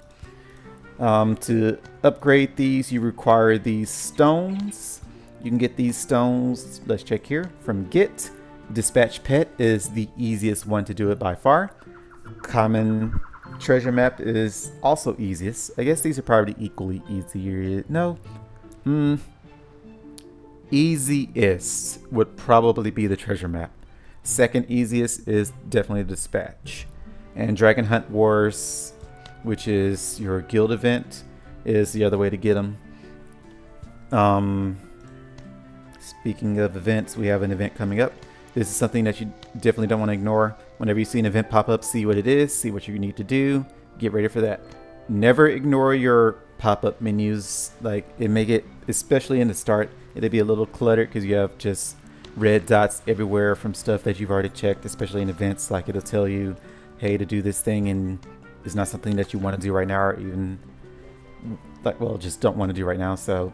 To upgrade these, you require these stones. You can get these stones, let's check here, from Git. Dispatch Pet is the easiest one to do it by far. Common Treasure Map is also easiest. I guess these are probably equally easier. No. Easiest would probably be the Treasure Map. Second easiest is definitely the Dispatch. And Dragon Hunt Wars, which is your guild event, is the other way to get them. Speaking of events, we have an event coming up. This is something that you definitely don't want to ignore. Whenever you see an event pop up, see what it is, see what you need to do, get ready for that. Never ignore your pop-up menus. Like, it may get, especially in the start, it'll be a little cluttered because you have just red dots everywhere from stuff that you've already checked, especially in events. Like, it'll tell you, hey, to do this thing, and it's not something that you want to do right now, or even like, well, just don't want to do right now. So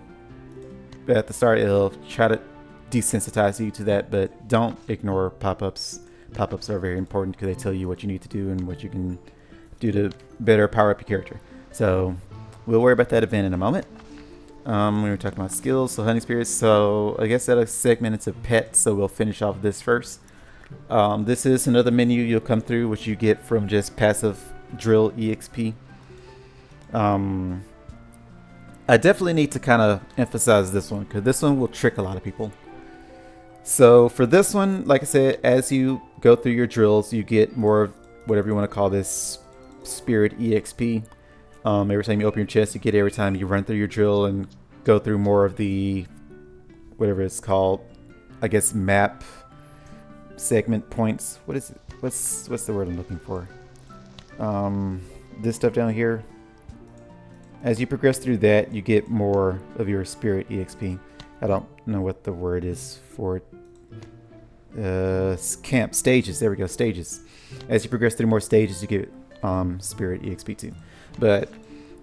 at the start, it'll try to desensitize you to that, but don't ignore pop-ups. Pop-ups are very important because they tell you what you need to do and what you can do to better power up your character. So we'll worry about that event in a moment. We were talking about skills, so hunting spirits. So I guess that'll segment into pets, so we'll finish off this first. This is another menu you'll come through, which you get from just passive drill EXP. I definitely need to kind of emphasize this one because this one will trick a lot of people. So for this one, like I said, as you go through your drills, you get more of whatever you want to call this spirit EXP. Every time you open your chest, you get every time you run through your drill and go through more of the, whatever it's called, I guess map segment points. What is it? What's the word I'm looking for? This stuff down here. As you progress through that, you get more of your spirit EXP. I don't know what the word is for it. Camp stages. There we go. Stages. As you progress through more stages, you get spirit EXP too. But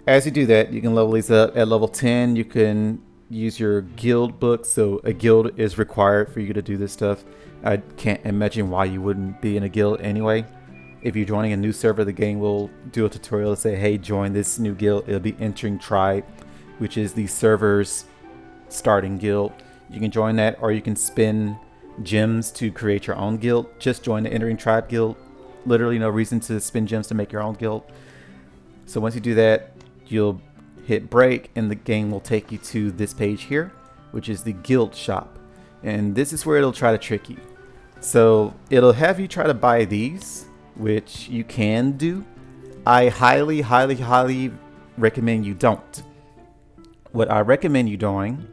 as you do that, you can level these up. At level 10, you can use your guild book. So a guild is required for you to do this stuff. I can't imagine why you wouldn't be in a guild anyway. If you're joining a new server, the game will do a tutorial to say, hey, join this new guild. It'll be entering tribe, which is the server's starting guild. You can join that, or you can spend gems to create your own guild. Just join the entering tribe guild. Literally no reason to spend gems to make your own guild. So once you do that, you'll hit break and the game will take you to this page here, which is the guild shop. And this is where it'll try to trick you. So it'll have you try to buy these, which you can do. I highly, highly, highly recommend you don't. What I recommend you doing,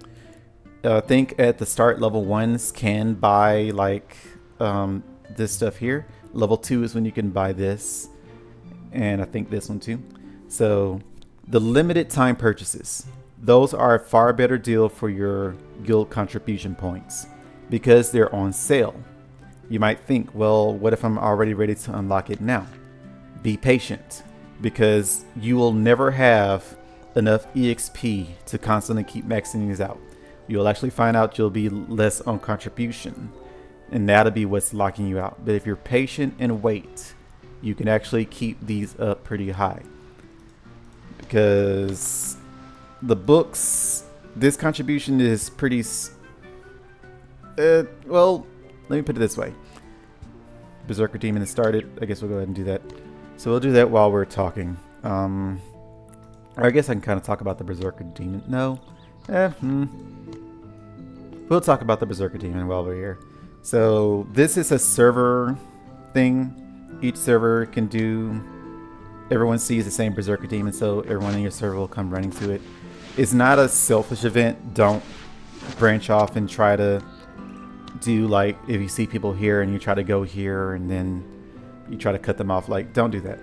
I think at the start, level 1s can buy like this stuff here. Level 2 is when you can buy this, and I think this one too. So the limited time purchases, those are a far better deal for your guild contribution points because they're on sale. You might think, well, what if I'm already ready to unlock it now? Be patient, because you will never have enough EXP to constantly keep maxing these out. You'll actually find out you'll be less on contribution, and that'll be what's locking you out. But if you're patient and wait, you can actually keep these up pretty high. Because the books, this contribution is pretty, well, let me put it this way. Berserk Demon has started. I guess we'll go ahead and do that. So we'll do that while we're talking. Or I guess I can kind of talk about the Berserk Demon. No. We'll talk about the Berserk Demon while we're here. So this is a server thing. Each server can do... Everyone sees the same Berserk Demon, so everyone in your server will come running to it. It's not a selfish event. Don't branch off and try to do like, if you see people here and you try to go here and then you try to cut them off, like, don't do that.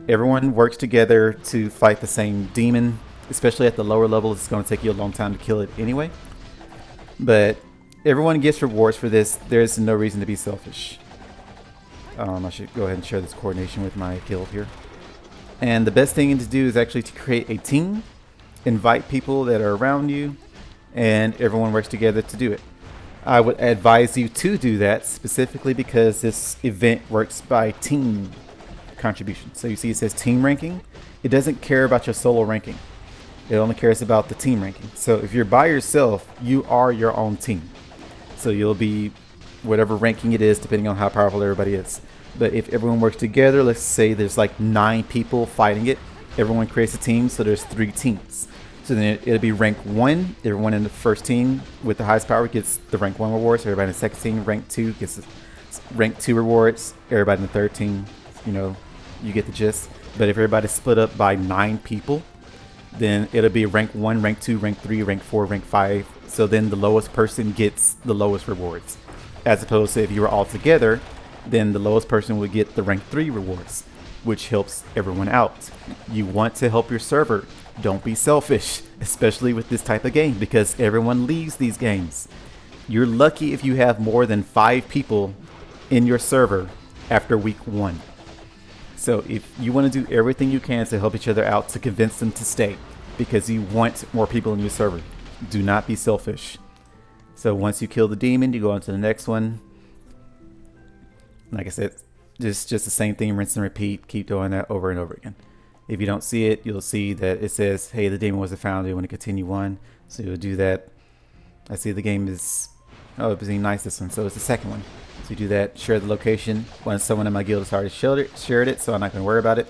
Everyone works together to fight the same demon, especially at the lower levels. It's going to take you a long time to kill it anyway, but everyone gets rewards for this. There's no reason to be selfish. I should go ahead and share this coordination with my guild here. And the best thing to do is actually to create a team, invite people that are around you, and everyone works together to do it. I would advise you to do that specifically because this event works by team contribution. So you see it says team ranking. It doesn't care about your solo ranking. It only cares about the team ranking. So if you're by yourself, you are your own team. So you'll be whatever ranking it is depending on how powerful everybody is. But if everyone works together, let's say there's like 9 people fighting it, everyone creates a team, so there's 3 teams. So then it'll be rank 1. Everyone in the first team with the highest power gets the rank 1 rewards. Everybody in the second team, rank 2, gets the rank 2 rewards. Everybody in the third team, you know, you get the gist. But if everybody's split up by 9 people, then it'll be rank 1, rank 2, rank 3, rank 4, rank 5. So then the lowest person gets the lowest rewards. As opposed to if you were all together, then the lowest person would get the rank 3 rewards, which helps everyone out. You want to help your server. Don't be selfish, especially with this type of game, because everyone leaves these games. You're lucky if you have more than 5 people in your server after week 1. So if you want to do everything you can to help each other out to convince them to stay, because you want more people in your server, do not be selfish. So once you kill the demon, you go on to the next one. Like I said, just the same thing, rinse and repeat. Keep doing that over and over again. If you don't see it, you'll see that it says, hey, the demon wasn't found. You want to continue on. So you'll do that. I see the game is, oh, it was nice, this one. So it's the second one. So you do that, share the location. Once someone in my guild has already shared it, so I'm not going to worry about it.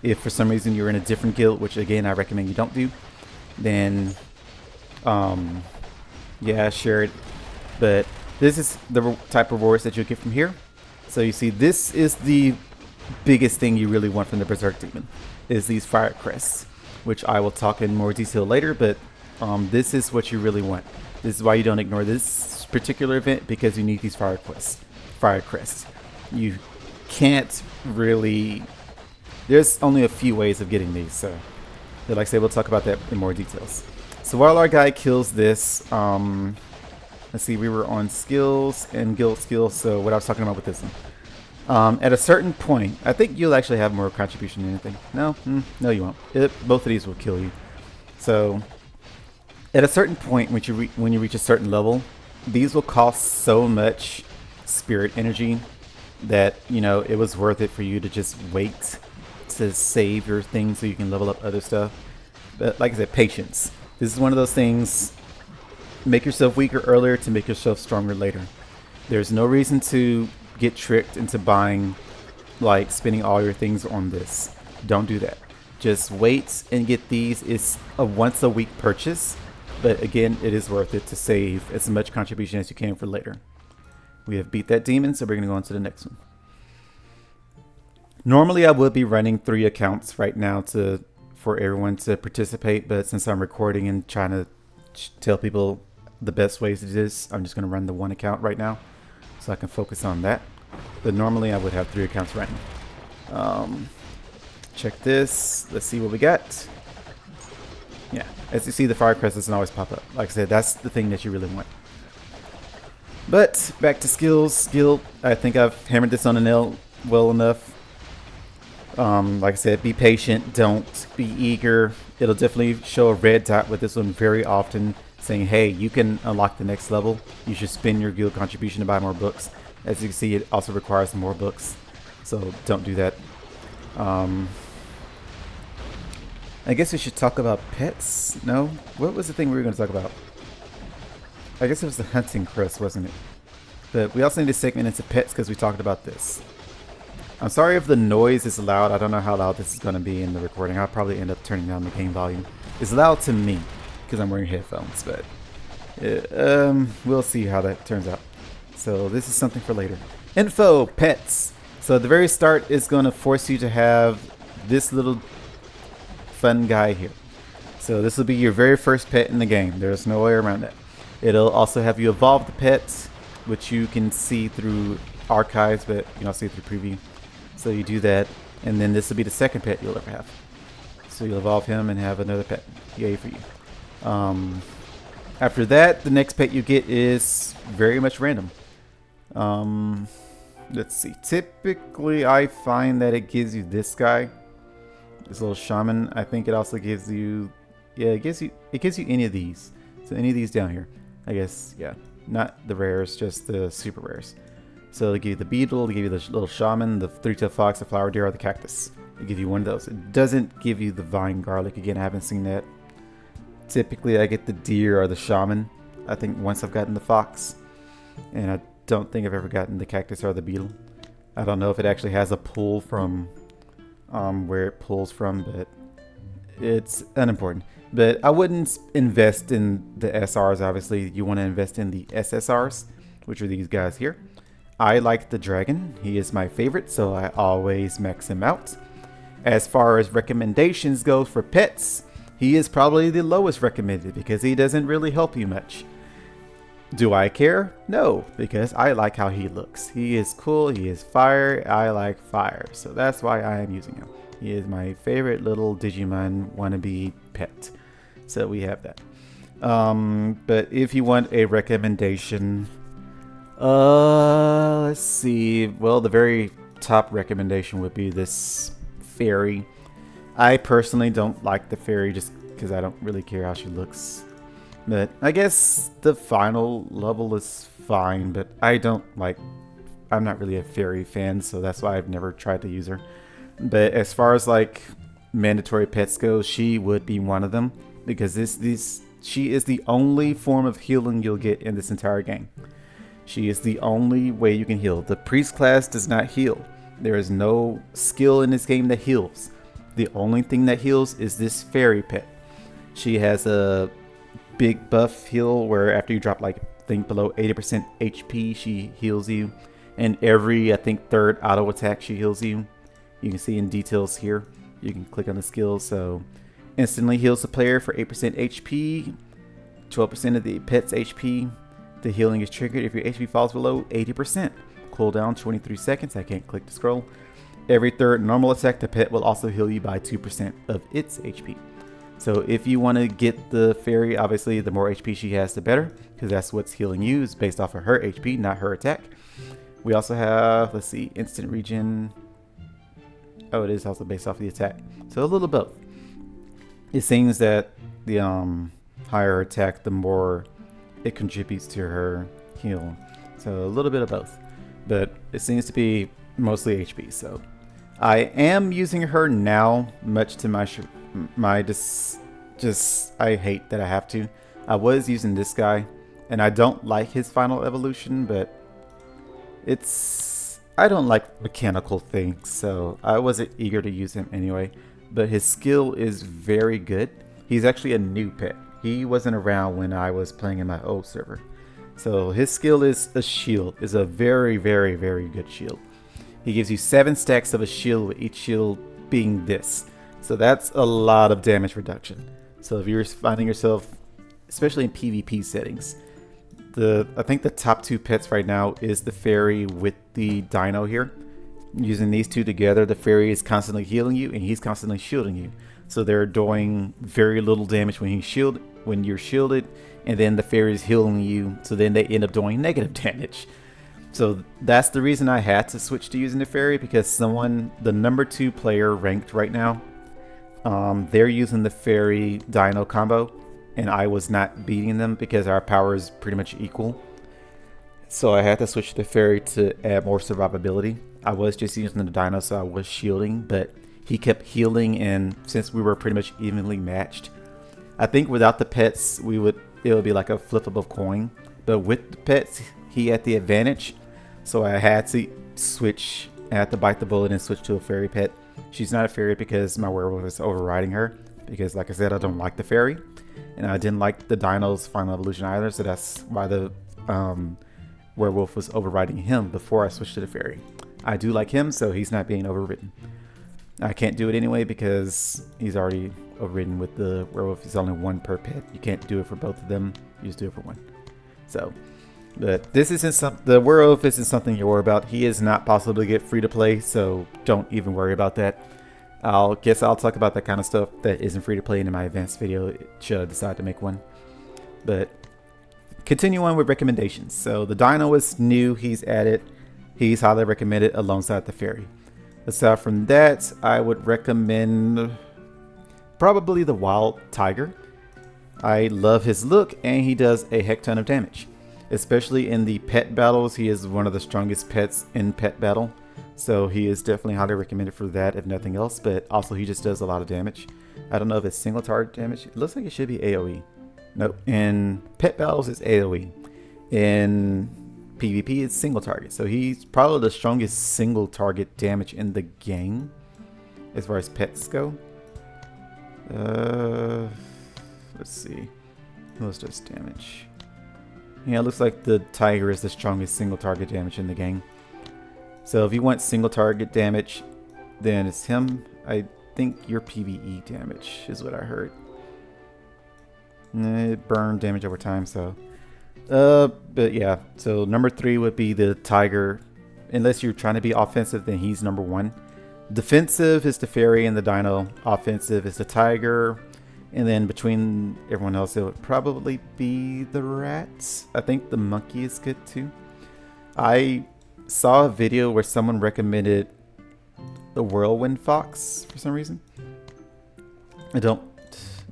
If for some reason you're in a different guild, which again, I recommend you don't do, then, yeah, share it. But this is the type of rewards that you'll get from here. So you see, this is the biggest thing you really want from the Berserk Demon, is these fire crests, which I will talk in more detail later, but this is what you really want. This is why you don't ignore this particular event, because you need these fire crests. You can't really, there's only a few ways of getting these, so like I say, we'll talk about that in more details. So while our guy kills this, let's see, we were on skills and guild skills, so what I was talking about with this one. At a certain point, I think you'll actually have more contribution than anything. No, no, you won't. Both of these will kill you. So, at a certain point, when you reach a certain level, these will cost so much spirit energy that, you know, it was worth it for you to just wait to save your thing so you can level up other stuff. But like I said, patience. This is one of those things. Make yourself weaker earlier to make yourself stronger later. There's no reason to get tricked into buying, like spending all your things on this. Don't do that. Just wait and get these. It's a once a week purchase, but again, it is worth it to save as much contribution as you can for later. We have beat that demon, so we're going to go on to the next one. Normally I would be running 3 accounts right now for everyone to participate, but since I'm recording and trying to tell people the best ways to do this, I'm just going to run the 1 account right now so I can focus on that. But normally I would have 3 accounts running. Check this. Let's see what we got. Yeah, as you see, the fire crest doesn't always pop up. Like I said, that's the thing that you really want. But back to skills. Skill, I think I've hammered this on the nail well enough. Like I said, be patient. Don't be eager. It'll definitely show a red dot with this one very often, saying, hey, you can unlock the next level. You should spend your guild contribution to buy more books. As you can see, it also requires more books, so don't do that. I guess we should talk about pets. No? What was the thing we were going to talk about? I guess it was the hunting crest, wasn't it? But we also need to segment into pets because we talked about this. I'm sorry if the noise is loud. I don't know how loud this is going to be in the recording. I'll probably end up turning down the game volume. It's loud to me because I'm wearing headphones, but we'll see how that turns out. So this is something for later. Info, pets. So at the very start, it's going to force you to have this little fun guy here. So this will be your very first pet in the game. There's no way around that. It'll also have you evolve the pets, which you can see through archives, but you don't see it through preview. So you do that, and then this will be the second pet you'll ever have. So you'll evolve him and have another pet. Yay for you. After that, the next pet you get is very much random. Let's see. Typically, I find that it gives you this guy, this little shaman. I think it also gives you, yeah, it gives you any of these. So any of these down here, I guess, yeah, not the rares, just the super rares. So they give you the beetle, they give you the little shaman, the three-tailed fox, the flower deer, or the cactus. They give you one of those. It doesn't give you the vine garlic. Again, I haven't seen that. Typically, I get the deer or the shaman. I think once I've gotten the fox, and I don't think I've ever gotten the cactus or the beetle. I don't know if it actually has a pull from where it pulls from, but it's unimportant. But I wouldn't invest in the SRs. Obviously, you want to invest in the SSRs, which are these guys here. I like the dragon. He is my favorite, so I always max him out. As far as recommendations go for pets, he is probably the lowest recommended because he doesn't really help you much. Do I care? No, because I like how he looks. He is cool, he is fire, I like fire, so that's why I am using him. He is my favorite little Digimon wannabe pet. So we have that. But if you want a recommendation, let's see. Well, the very top recommendation would be this fairy. I personally don't like the fairy just because I don't really care how she looks. But I guess the final level is fine, but I'm not really a fairy fan, so that's why I've never tried to use her. But as far as like mandatory pets go, she would be one of them because she is the only form of healing you'll get in this entire game. She is the only way you can heal. The priest class does not heal. There is no skill in this game that heals. The only thing that heals is this fairy pet. She has a big buff heal where after you drop like I think below 80% HP, she heals you. And every I think third auto attack she heals you. You can see in details here. You can click on the skills. So instantly heals the player for 8% HP, 12% of the pet's HP. The healing is triggered if your HP falls below 80%. Cooldown 23 seconds. I can't click to scroll. Every third normal attack, the pet will also heal you by 2% of its HP. So if you want to get the fairy, obviously the more HP she has, the better, because that's what's healing you is based off of her HP, not her attack. We also have, let's see, instant regen. Oh, it is also based off of the attack. So a little both. It seems that the higher attack, the more it contributes to her heal. So a little bit of both. But it seems to be mostly HP. So I am using her now, much to my I hate that I have to. I was using this guy, and I don't like his final evolution, but I don't like mechanical things, so I wasn't eager to use him anyway. But his skill is very good. He's actually a new pet. He wasn't around when I was playing in my old server. So his skill is a shield, is a very, very, very good shield. He gives you 7 stacks of a shield, with each shield being this. So that's a lot of damage reduction. So if you're finding yourself, especially in PvP settings, I think the top 2 pets right now is the fairy with the dino here. Using these two together, the fairy is constantly healing you and he's constantly shielding you. So they're doing very little damage when you're shielded, and then the fairy is healing you, so then they end up doing negative damage. So that's the reason I had to switch to using the fairy, because the number 2 player ranked right now, they're using the fairy dino combo, and I was not beating them because our power is pretty much equal. So I had to switch to the fairy to add more survivability. I was just using the dino, so I was shielding, but he kept healing, and since we were pretty much evenly matched, I think without the pets, it would be like a flip of a coin. But with the pets, he had the advantage, so I had to switch. I had to bite the bullet and switch to a fairy pet. She's not a fairy because my werewolf is overriding her, because like I said, I don't like the fairy, and I didn't like the dino's final evolution either, so that's why the werewolf was overriding him before I switched to the fairy. I do like him, so he's not being overridden. I can't do it anyway because he's already overridden with the werewolf. It's only 1 per pet. You can't do it for both of them. You just do it for 1. So, but this isn't the werewolf isn't something you worry about. He is not possible to get free to play, so don't even worry about that. I'll talk about that kind of stuff that isn't free to play in my advanced video should I decide to make one. But continue on with recommendations. So the dino is new. He's added He's highly recommended alongside the fairy. Aside from that, I would recommend probably the wild tiger. I love his look, and he does a heck ton of damage. Especially in the pet battles, he is one of the strongest pets in pet battle. So he is definitely highly recommended for that, if nothing else. But also he just does a lot of damage. I don't know if it's single target damage. It looks like it should be AoE. Nope. In pet battles, it's AoE. In PvP, it's single target. So he's probably the strongest single target damage in the game as far as pets go. Let's see. Who else does damage? Yeah, it looks like the tiger is the strongest single target damage in the game. So if you want single target damage, then it's him. I think your PvE damage is what I heard. It burned damage over time, so. But yeah, so number 3 would be the tiger. Unless you're trying to be offensive, then he's number 1. Defensive is the fairy and the dino. Offensive is the tiger. And then between everyone else, it would probably be the rats. I think the monkey is good too. I saw a video where someone recommended the whirlwind fox for some reason. I don't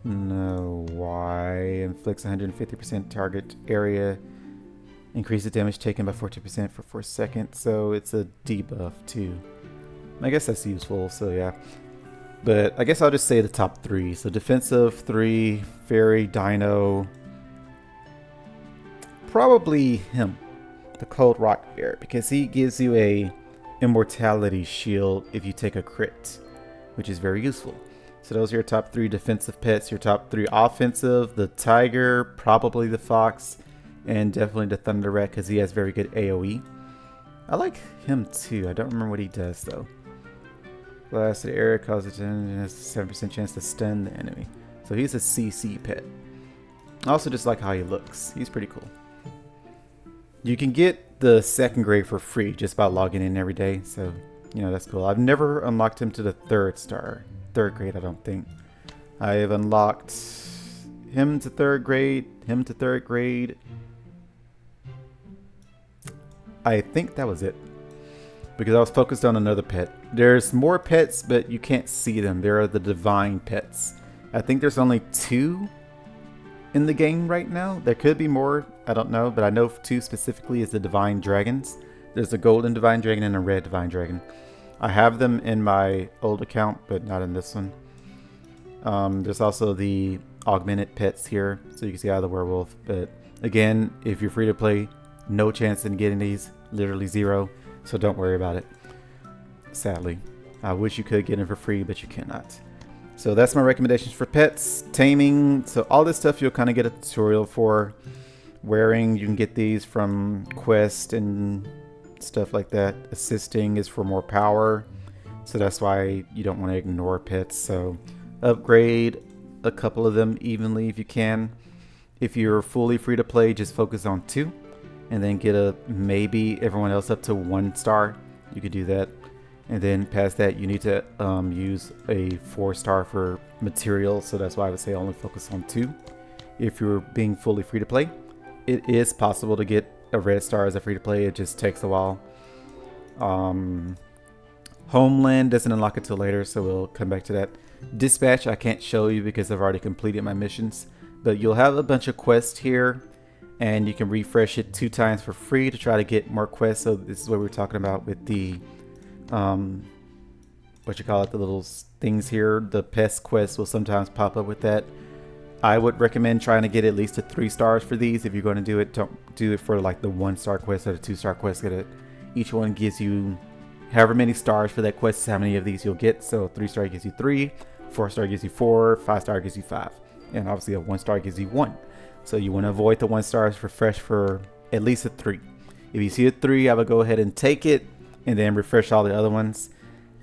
know why. Inflicts 150% target area. Increases damage taken by 40% for 4 seconds. So it's a debuff too. I guess that's useful, so yeah. But I guess I'll just say the top 3. So defensive 3, fairy, dino. Probably him, the cold rock bear, because he gives you a immortality shield if you take a crit, which is very useful. So those are your top 3 defensive pets. Your top 3 offensive, the tiger, probably the fox, and definitely the thunder rat because he has very good AoE. I like him too. I don't remember what he does though. Blast the area causes a 7% chance to stun the enemy. So he's a CC pet. I also just like how he looks. He's pretty cool. You can get the 2nd grade for free just by logging in every day. So, you know, that's cool. I've never unlocked him to the 3rd grade, I don't think. I have unlocked him to 3rd grade, him to 3rd grade. I think that was it. Because I was focused on another pet. There's more pets, but you can't see them. There are the divine pets. I think there's only 2 in the game right now. There could be more, I don't know, but I know 2 specifically is the divine dragons. There's a golden divine dragon and a red divine dragon. I have them in my old account, but not in this one. There's also the augmented pets here, so you can see how the werewolf. But again, if you're free to play, no chance in getting these, literally 0. So don't worry about it. Sadly, I wish you could get them for free, but you cannot. So that's my recommendations for pets. Taming, so all this stuff you'll kind of get a tutorial for. Wearing, you can get these from Quest and stuff like that. Assisting is for more power, so that's why you don't want to ignore pets. So upgrade a couple of them evenly if you can. If you're fully free to play, just focus on 2. And then get a maybe everyone else up to 1 star. You could do that. And then past that, you need to use a 4 star for material. So that's why I would say only focus on 2. If you're being fully free to play, it is possible to get a red star as a free to play. It just takes a while. Homeland doesn't unlock until later, so we'll come back to that. Dispatch I can't show you because I've already completed my missions. But you'll have a bunch of quests here. And you can refresh it 2 times for free to try to get more quests. So this is what we were talking about with the, what you call it, the little things here. The pest quest will sometimes pop up with that. I would recommend trying to get at least a 3 stars for these. If you're going to do it, don't do it for like the 1 star quest or the 2 star quest. Get it. Each one gives you however many stars for that quest is how many of these you'll get. So 3 star gives you 3, 4 star gives you 4, 5 star gives you 5. And obviously a 1 star gives you 1. So you want to avoid the 1 stars, refresh for at least a 3. If you see a 3, I would go ahead and take it and then refresh all the other ones.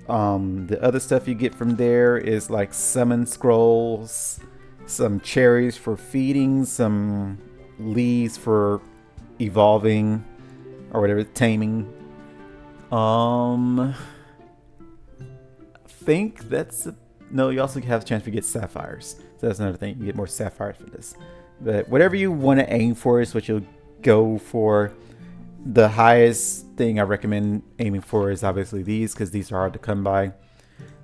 The other stuff you get from there is like summon scrolls, some cherries for feeding, some leaves for evolving or whatever, taming. I think that's no, you also have a chance to get sapphires. So that's another thing. You get more sapphires for this. But whatever you want to aim for is what you'll go for. The highest thing I recommend aiming for is obviously these, because these are hard to come by.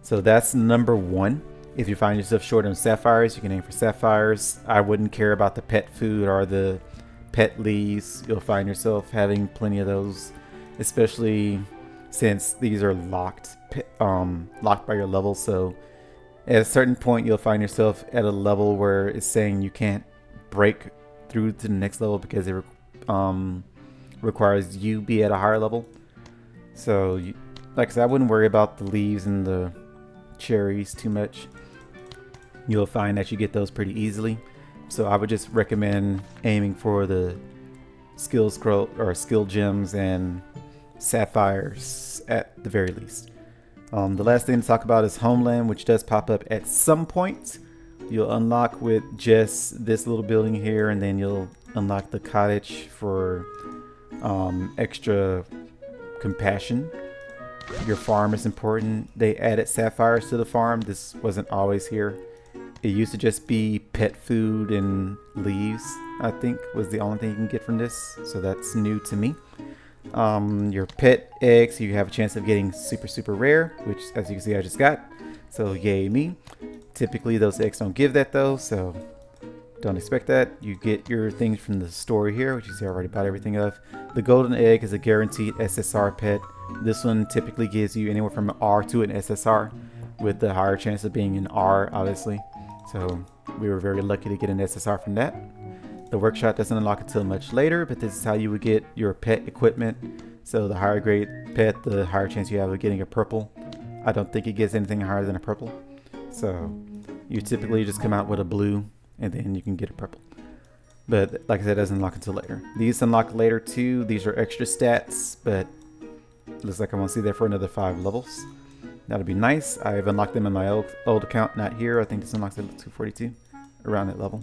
So that's number 1. If you find yourself short on sapphires, you can aim for sapphires. I wouldn't care about the pet food or the pet leaves. You'll find yourself having plenty of those, especially since these are locked by your level. So at a certain point, you'll find yourself at a level where it's saying you can't break through to the next level because it requires you be at a higher level. So like I said, I wouldn't worry about the leaves and the cherries too much. You'll find that you get those pretty easily. So I would just recommend aiming for the skill scroll or skill gems and sapphires at the very least. The last thing to talk about is Homeland, which does pop up at some point. You'll unlock with just this little building here, and then you'll unlock the cottage for extra compassion. Your farm is important. They added sapphires to the farm. This wasn't always here. It used to just be pet food and leaves, I think, was the only thing you can get from this. So that's new to me. Your pet eggs, you have a chance of getting super rare, which as you can see I just got. So yay me. Typically those eggs don't give that though, so don't expect that. You get your things from the store here, which you see I already bought everything of. The golden egg is a guaranteed SSR pet. This one typically gives you anywhere from an R to an SSR, with the higher chance of being an R, obviously. So we were very lucky to get an SSR from that. The workshop doesn't unlock until much later, but this is how you would get your pet equipment. So the higher grade pet, the higher chance you have of getting a purple. I don't think it gets anything higher than a purple. So you typically just come out with a blue and then you can get a purple. But like I said, it doesn't unlock until later. These unlock later too. These are extra stats, but it looks like I won't see that for another 5 levels. That'll be nice. I've unlocked them in my old account, not here. I think this unlocks at 242, around that level.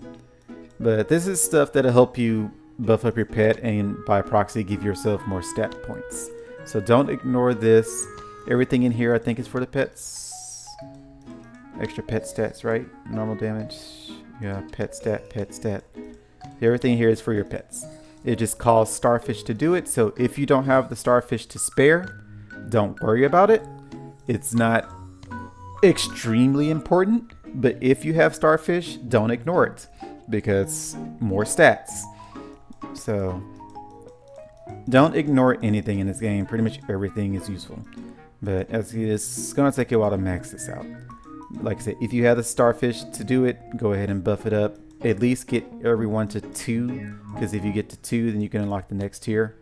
But this is stuff that'll help you buff up your pet and by proxy give yourself more stat points. So don't ignore this. Everything in here I think is for the pets. Extra pet stats, right? Normal damage. Yeah, pet stat, pet stat. Everything here is for your pets. It just costs starfish to do it. So if you don't have the starfish to spare, don't worry about it. It's not extremely important, but if you have starfish, don't ignore it because more stats. So don't ignore anything in this game. Pretty much everything is useful, but as it's going to take a while to max this out. Like I said, if you have the starfish to do it, go ahead and buff it up. At least get everyone to 2, because if you get to 2, then you can unlock the next tier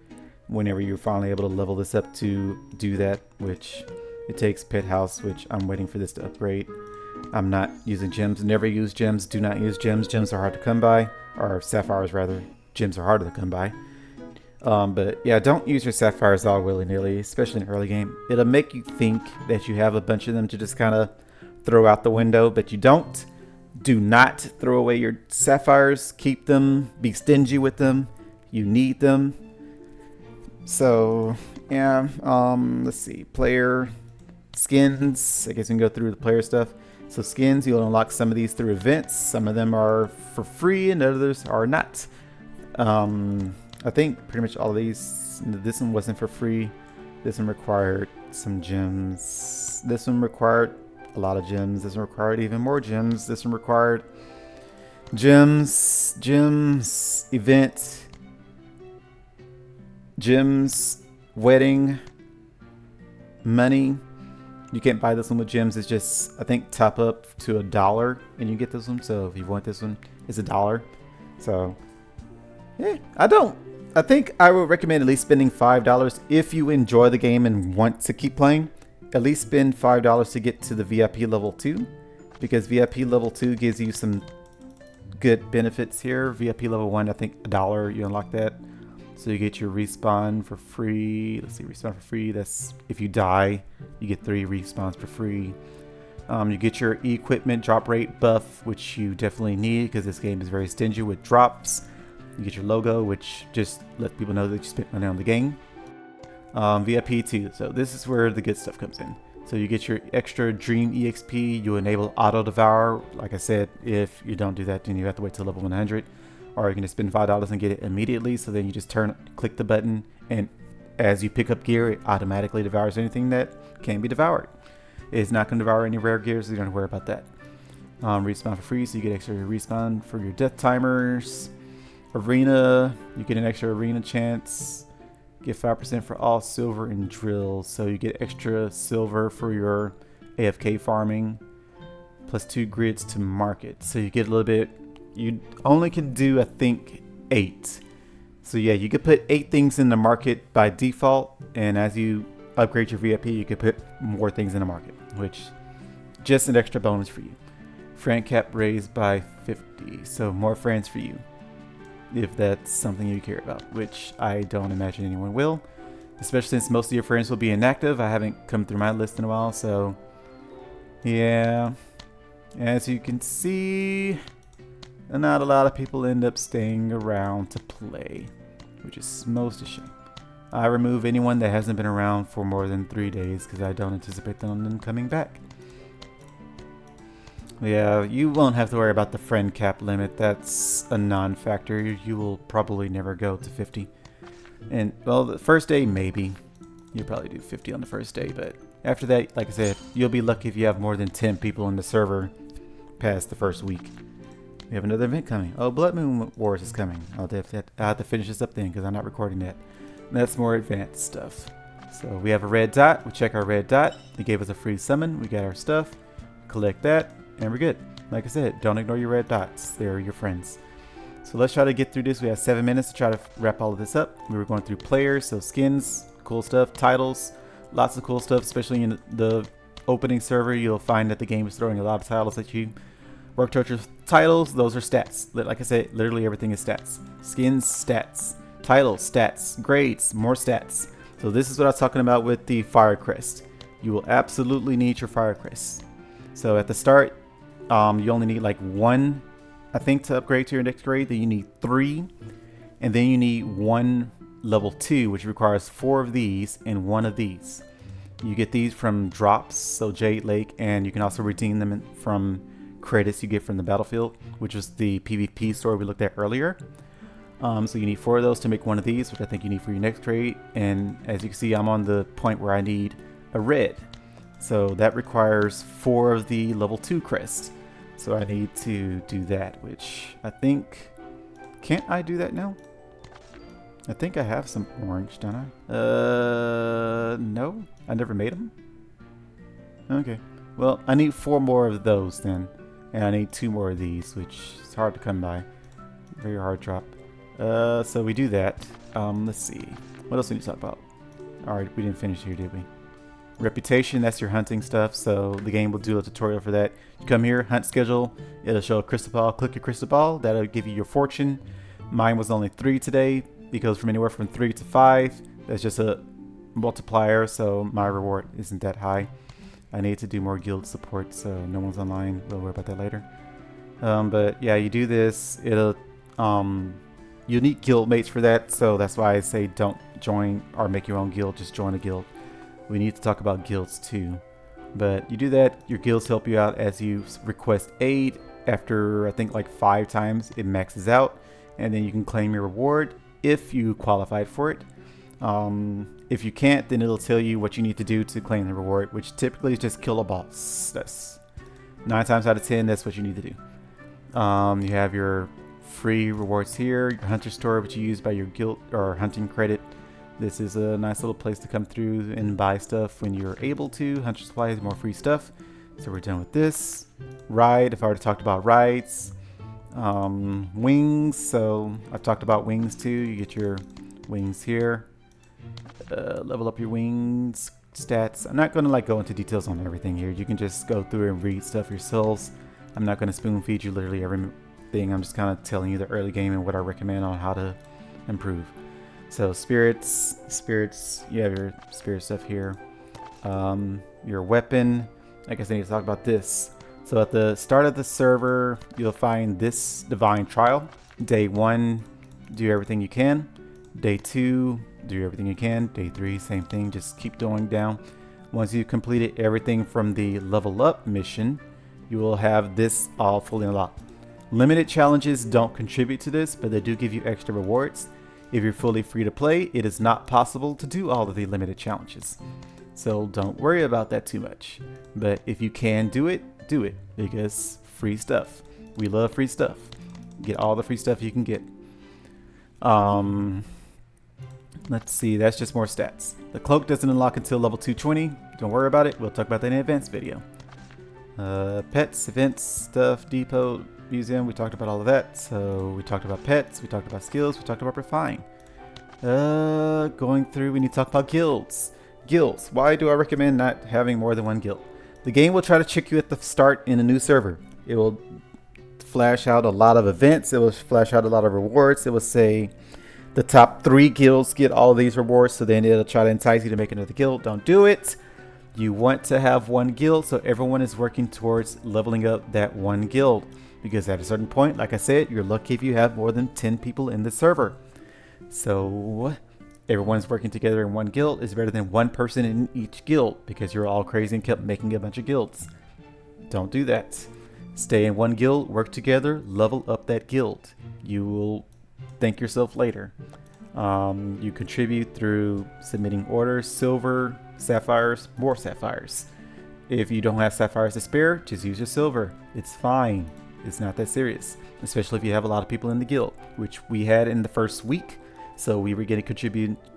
whenever you're finally able to level this up to do that, which it takes pet house, which I'm waiting for this to upgrade. I'm not using gems. Never use gems. Do not use gems. Gems are hard to come by, or sapphires rather. Gems are harder to come by. But yeah, don't use your sapphires all willy-nilly, especially in early game. It'll make you think that you have a bunch of them to just kind of throw out the window, but you don't. Do not throw away your sapphires. Keep them. Be stingy with them. You need them. So yeah, let's see. Player skins. I guess we can go through the player stuff. So skins, you'll unlock some of these through events. Some of them are for free and others are not. I think pretty much all of these. This one wasn't for free. This one required some gems. This one required a lot of gems. This one required even more gems. This one required gems, event, gems, wedding, money. You can't buy this one with gems. It's just, I think, top up to $1 and you get this one. So if you want this one, it's $1. So yeah, I think I would recommend at least spending $5 if you enjoy the game and want to keep playing. At least spend $5 to get to the VIP level 2, because VIP level 2 gives you some good benefits here. VIP level 1, I think $1, you unlock that. So you get your respawn for free. Let's see, respawn for free. That's if you die, you get 3 respawns for free. You get your equipment drop rate buff, which you definitely need because this game is very stingy with drops. You get your logo, which just lets people know that you spent money on the game. VIP 2. So this is where the good stuff comes in. So you get your extra Dream EXP. You enable auto Devour. Like I said, if you don't do that, then you have to wait till level 100. or you can just spend $5 and get it immediately. So then you just click the button, and as you pick up gear, it automatically devours anything that can be devoured. It's not going to devour any rare gears, so you don't have to worry about that. Respawn for free, so you get extra respawn for your death timers. Arena, you get an extra arena chance. Get 5% for all silver and drills, so you get extra silver for your AFK farming. Plus 2 grids to market, so you get a little bit. You only can do, I think, 8. So yeah, you could put 8 things in the market by default, and as you upgrade your VIP, you could put more things in the market, which just an extra bonus for you. Friend cap raised by 50, so more friends for you, if that's something you care about, which I don't imagine anyone will, especially since most of your friends will be inactive. I haven't come through my list in a while, so yeah. As you can see, not a lot of people end up staying around to play, which is most a shame. I remove anyone that hasn't been around for more than 3 days because I don't anticipate them coming back. Yeah, you won't have to worry about the friend cap limit. That's a non-factor. You will probably never go to 50. And, well, the first day, maybe. You'll probably do 50 on the first day, but after that, like I said, you'll be lucky if you have more than 10 people in the server past the first week. We have another event coming. Oh, Blood Moon Wars is coming. I'll have to finish this up then because I'm not recording that. And that's more advanced stuff. So we have a red dot. We check our red dot. It gave us a free summon. We got our stuff. Collect that, and we're good. Like I said, don't ignore your red dots. They're your friends. So let's try to get through this. We have 7 minutes to try to wrap all of this up. We were going through players, so skins, cool stuff, titles, lots of cool stuff, especially in the opening server. You'll find that the game is throwing a lot of titles at you. Work towards your titles, those are stats. Like I said, literally everything is stats. Skins, stats. Titles, stats. Grades, more stats. So this is what I was talking about with the Fire Crest. You will absolutely need your Fire Crest. So at the start, you only need like 1, I think, to upgrade to your next grade. Then you need 3, and then you need 1 level 2, which requires 4 of these and 1 of these. You get these from drops, so Jade Lake, and you can also redeem them from credits you get from the battlefield, which is the PvP store we looked at earlier. So you need 4 of those to make 1 of these, which I think you need for your next trade. And as you can see, I'm on the point where I need a red, so that requires 4 of the level 2 crests. So I need to do that, which I think, can't I do that now? I think I have some orange, don't I? No, I never made them. Okay, well, I need 4 more of those then. And I need 2 more of these, which is hard to come by. Very hard drop. So we do that. Let's see. What else do we need to talk about? Alright, we didn't finish here, did we? Reputation, that's your hunting stuff. So the game will do a tutorial for that. You come here, hunt schedule. It'll show a crystal ball. Click your crystal ball. That'll give you your fortune. Mine was only 3 today. It goes from anywhere from 3 to 5. That's just a multiplier, so my reward isn't that high. I need to do more guild support, so no one's online. We'll worry about that later. But yeah, you do this. It'll you need guild mates for that, so that's why I say don't join or make your own guild. Just join a guild. We need to talk about guilds too. But you do that. Your guilds help you out as you request aid. After I think like 5 times, it maxes out, and then you can claim your reward if you qualified for it. If you can't, then it'll tell you what you need to do to claim the reward, which typically is just kill a boss. That's 9 times out of 10, that's what you need to do. You have your free rewards here, your hunter store, which you use by your guild or hunting credit. This is a nice little place to come through and buy stuff when you're able to. Hunter supply has more free stuff. So we're done with this. Ride, I've already talked about rides. Wings, so I've talked about wings too. You get your wings here. Level up your wings stats. I'm not going to like go into details on everything here. You can just go through and read stuff yourselves. I'm not going to spoon feed you literally everything. I'm just kind of telling you the early game and what I recommend on how to improve. So spirits, you have your spirit stuff here. Your weapon, I guess I need to talk about this. So at the start of the server, you'll find this divine trial. Day 1, do everything you can. Day 2, do everything you can. Day 3, same thing, just keep going down. Once you've completed everything from the level up mission, you will have this all fully unlocked. Limited challenges don't contribute to this, but they do give you extra rewards. If you're fully free to play, it is not possible to do all of the limited challenges. So don't worry about that too much. But if you can do it, because free stuff. We love free stuff. Get all the free stuff you can get. Let's see, that's just more stats. The cloak doesn't unlock until level 220. Don't worry about it. We'll talk about that in an advanced video. Pets, events, stuff, depot, museum. We talked about all of that. So we talked about pets. We talked about skills. We talked about refine. Going through, we need to talk about guilds. Guilds. Why do I recommend not having more than one guild? The game will try to trick you at the start in a new server. It will flash out a lot of events. It will flash out a lot of rewards. It will say the top 3 guilds get all of these rewards. So then it'll try to entice you to make another guild. Don't do it. You want to have one guild so everyone is working towards leveling up that one guild. Because at a certain point, like I said, you're lucky if you have more than 10 people in the server. So everyone's working together in one guild is better than one person in each guild, because you're all crazy and kept making a bunch of guilds. Don't do that. Stay in one guild, work together, level up that guild. You will thank yourself later. You contribute through submitting orders, silver, sapphires, more sapphires. If you don't have sapphires to spare, just use your silver. It's fine. It's not that serious, especially if you have a lot of people in the guild, which we had in the first week. So we were getting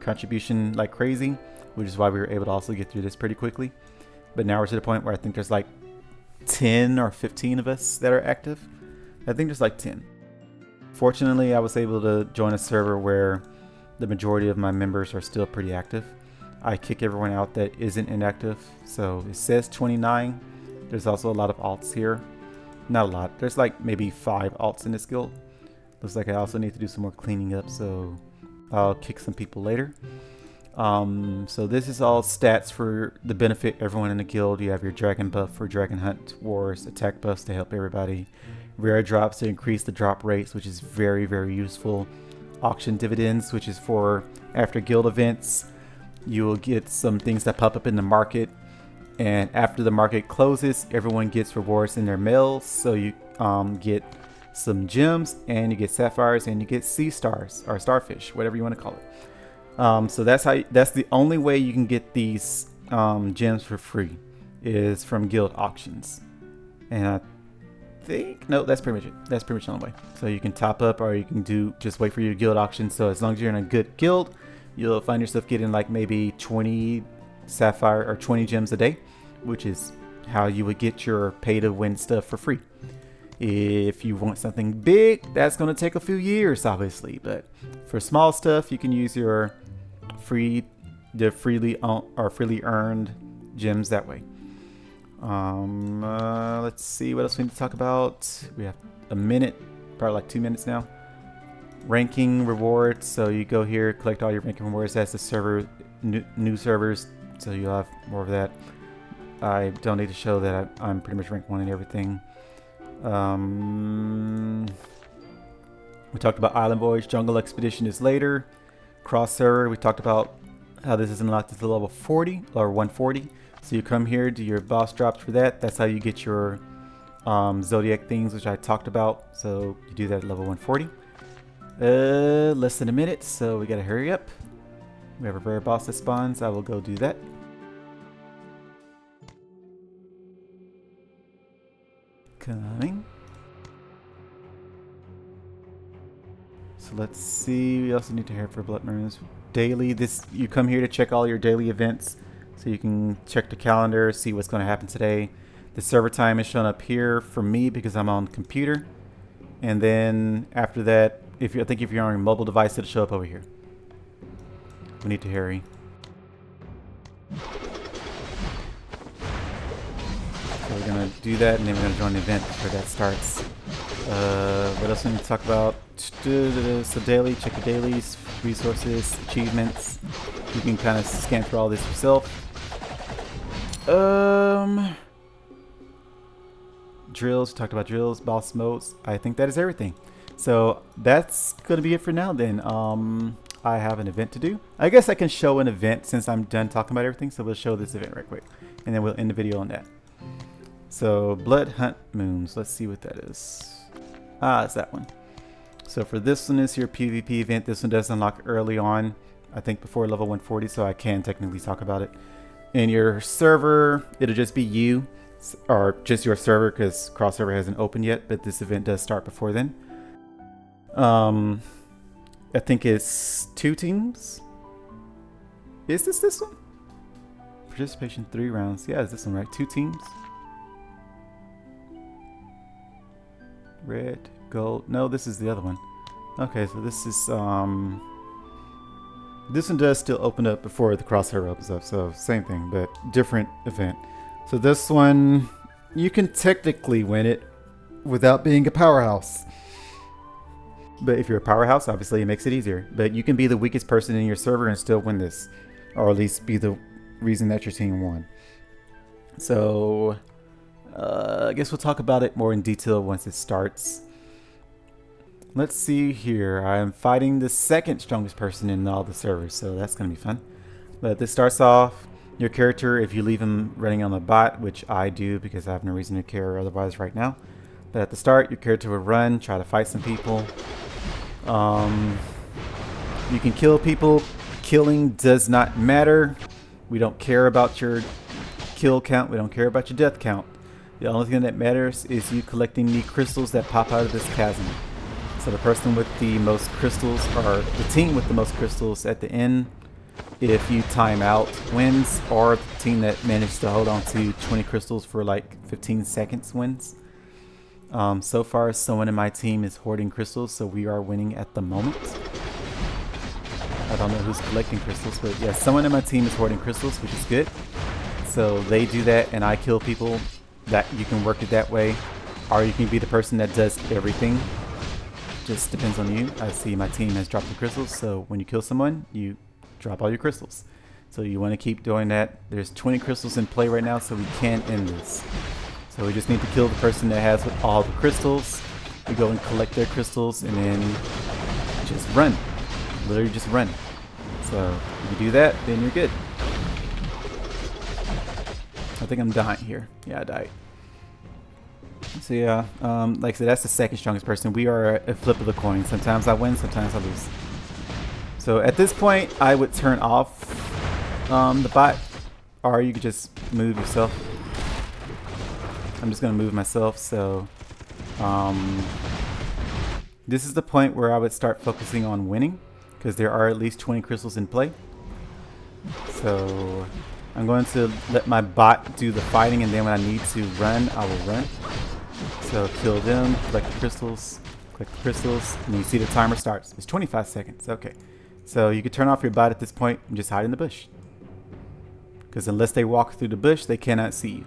contribution like crazy, which is why we were able to also get through this pretty quickly. But now we're to the point where I think there's like 10 or 15 of us that are active. I think there's like 10. Fortunately, I was able to join a server where the majority of my members are still pretty active. I kick everyone out that isn't inactive. So it says 29. There's also a lot of alts here. Not a lot. There's like maybe 5 alts in this guild. Looks like I also need to do some more cleaning up, so I'll kick some people later. So this is all stats for the benefit everyone in the guild. You have your dragon buff for dragon hunt wars, attack buffs to help everybody, rare drops to increase the drop rates, which is very, very useful. Auction dividends, which is for after guild events. You will get some things that pop up in the market, and after the market closes, everyone gets rewards in their mails. So you get some gems, and you get sapphires, and you get sea stars or starfish, whatever you want to call it. So that's the only way you can get these gems for free, is from guild auctions. And I think that's pretty much it. That's pretty much the only way. So you can top up, or you can just wait for your guild auction. So as long as you're in a good guild, you'll find yourself getting like maybe 20 sapphire or 20 gems a day, which is how you would get your pay to win stuff for free. If you want something big, that's going to take a few years, obviously. But for small stuff, you can use your freely earned gems that way. Let's see what else we need to talk about. We have a minute, probably like 2 minutes now. Ranking rewards. So you go here, collect all your ranking rewards. That's the server, new servers. So you'll have more of that. I don't need to show that I'm pretty much rank 1 in everything. We talked about Island Voyage. Jungle Expedition is later. Cross server, we talked about how this is unlocked to level 40 or 140. So you come here, do your boss drops for that. That's how you get your zodiac things, which I talked about. So you do that at level 140. Less than a minute, so we gotta hurry up. We have a rare boss that spawns. I will go do that. Coming. So let's see. We also need to hear for blood runes daily. You come here to check all your daily events, so you can check the calendar, see what's going to happen today. The server time is shown up here for me because I'm on computer, and then after that, I think if you're on your mobile device, it'll show up over here. We need to hurry. So we're gonna do that, and then we're gonna join the event before that starts. What else we need to talk about? So daily, check your dailies, resources, achievements. You can kind of scan through all this yourself. Drills, we talked about drills, boss modes. I think that is everything. So that's gonna be it for now then. I have an event to do. I guess I can show an event since I'm done talking about everything. So we'll show this event right quick, and then we'll end the video on that. So blood hunt moons. Let's see what that is. Ah, it's that one. So for this one is your PvP event. This one does unlock early on, I think before level 140, so I can technically talk about it. In your server, it'll just be you, or just your server, because cross server hasn't opened yet, but this event does start before then. I think it's 2 teams. Is this one? Participation 3 rounds. Yeah, is this one right? 2 teams. Red, gold. No, this is the other one. Okay, so this is this one does still open up before the cross server opens up, so same thing, but different event. So this one, you can technically win it without being a powerhouse. But if you're a powerhouse, obviously it makes it easier. But you can be the weakest person in your server and still win this, or at least be the reason that your team won. So I guess we'll talk about it more in detail once it starts. Let's see here. I'm fighting the second strongest person in all the servers, so that's going to be fun. But this starts off, your character, if you leave him running on the bot, which I do because I have no reason to care otherwise right now. But at the start, your character will run, try to fight some people. You can kill people. Killing does not matter. We don't care about your kill count. We don't care about your death count. The only thing that matters is you collecting the crystals that pop out of this chasm. So the person with the most crystals, or the team with the most crystals at the end, if you time out, wins, or the team that managed to hold on to 20 crystals for like 15 seconds wins. So far, someone in my team is hoarding crystals, so we are winning at the moment. I don't know who's collecting crystals, but yeah, someone in my team is hoarding crystals, which is good. So they do that and I kill people. That you can work it that way, or you can be the person that does everything. Just depends on you. I see my team has dropped the crystals, so when you kill someone, you drop all your crystals. So you want to keep doing that. There's 20 crystals in play right now, so we can't end this. So we just need to kill the person that has all the crystals. We go and collect their crystals and then just run. Literally just run. So if you do that, then you're good. I think I'm dying here. Yeah, I died. So yeah, like I said, that's the second strongest person. We are a flip of the coin. Sometimes I win, sometimes I lose. So at this point, I would turn off the bot, or you could just move yourself. I'm just gonna move myself. So this is the point where I would start focusing on winning, because there are at least 20 crystals in play. So I'm going to let my bot do the fighting, and then when I need to run, I will run. So kill them, collect the crystals, and you see the timer starts. It's 25 seconds. Okay. So you can turn off your bot at this point and just hide in the bush. Because unless they walk through the bush, they cannot see you.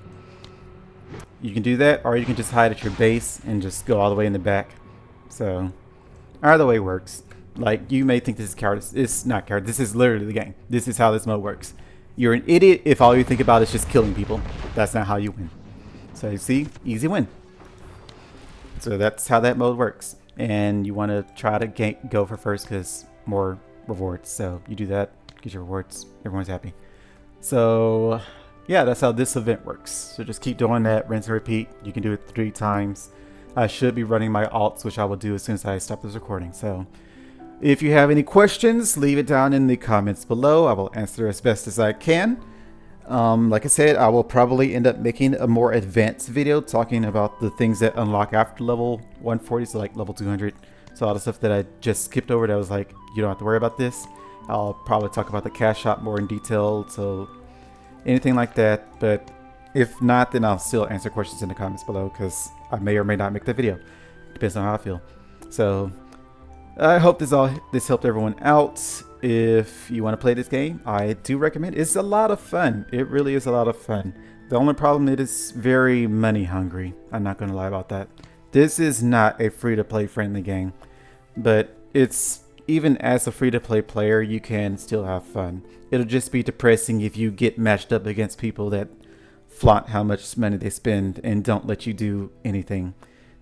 You can do that, or you can just hide at your base and just go all the way in the back. So either way works. Like, you may think this is cowardice. It's not cowardice. This is literally the game. This is how this mode works. You're an idiot if all you think about is just killing people. That's not how you win. So you see, easy win. So that's how that mode works. And you want to try to go for first because more rewards. So you do that, get your rewards, everyone's happy. So yeah, that's how this event works. So just keep doing that, rinse and repeat. You can do it 3 times. I should be running my alts, which I will do as soon as I stop this recording. So if you have any questions, leave it down in the comments below. I will answer as best as I can. Like I said, I will probably end up making a more advanced video talking about the things that unlock after level 140, so like level 200. So all the stuff that I just skipped over that was like, you don't have to worry about this. I'll probably talk about the cash shop more in detail, so anything like that. But if not, then I'll still answer questions in the comments below, because I may or may not make the video. Depends on how I feel. So I hope this helped everyone out. If you want to play this game, I do recommend. It's a lot of fun. It really is a lot of fun. The only problem, it is very money hungry. I'm not going to lie about that. This is not a free-to-play friendly game, but it's, even as a free-to-play player, you can still have fun. It'll just be depressing if you get matched up against people that flaunt how much money they spend and don't let you do anything.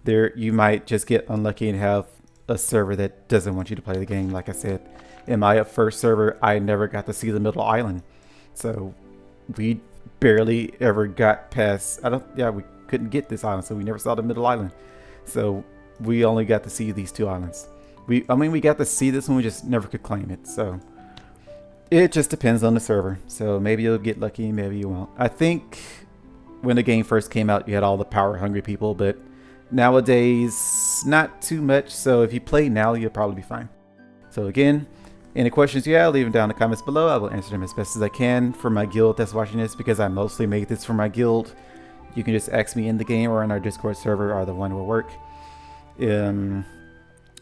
You might just get unlucky and have a server that doesn't want you to play the game. Like I said, in my first server, I never got to see the middle island, so we barely ever got past. We couldn't get this island, so we never saw the middle island. So we only got to see these 2 islands. I mean, we got to see this one, we just never could claim it. So it just depends on the server. So maybe you'll get lucky, maybe you won't. I think when the game first came out, you had all the power hungry people, but nowadays, not too much. So if you play now, you'll probably be fine. So again, any questions you have, leave them down in the comments below. I will answer them as best as I can for my guild that's watching this, because I mostly make this for my guild. You can just ask me in the game or on our Discord server, either one will work.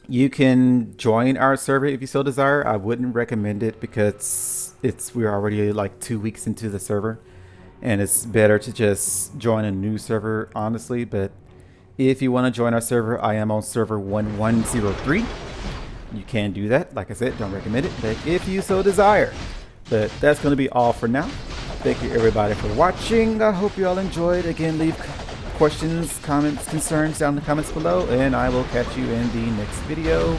You can join our server if you so desire. I wouldn't recommend it because we're already like 2 weeks into the server, and it's better to just join a new server, honestly. But if you want to join our server, I am on server 1103. You can do that. Like I said, don't recommend it, but if you so desire. But that's going to be all for now. Thank you everybody for watching. I hope you all enjoyed. Again, leave questions, comments, concerns down in the comments below, and I will catch you in the next video.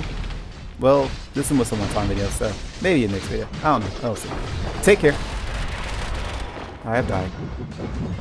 Well, this one was a one-time video, so maybe a next video. I don't know. I'll see. Take care. I have died.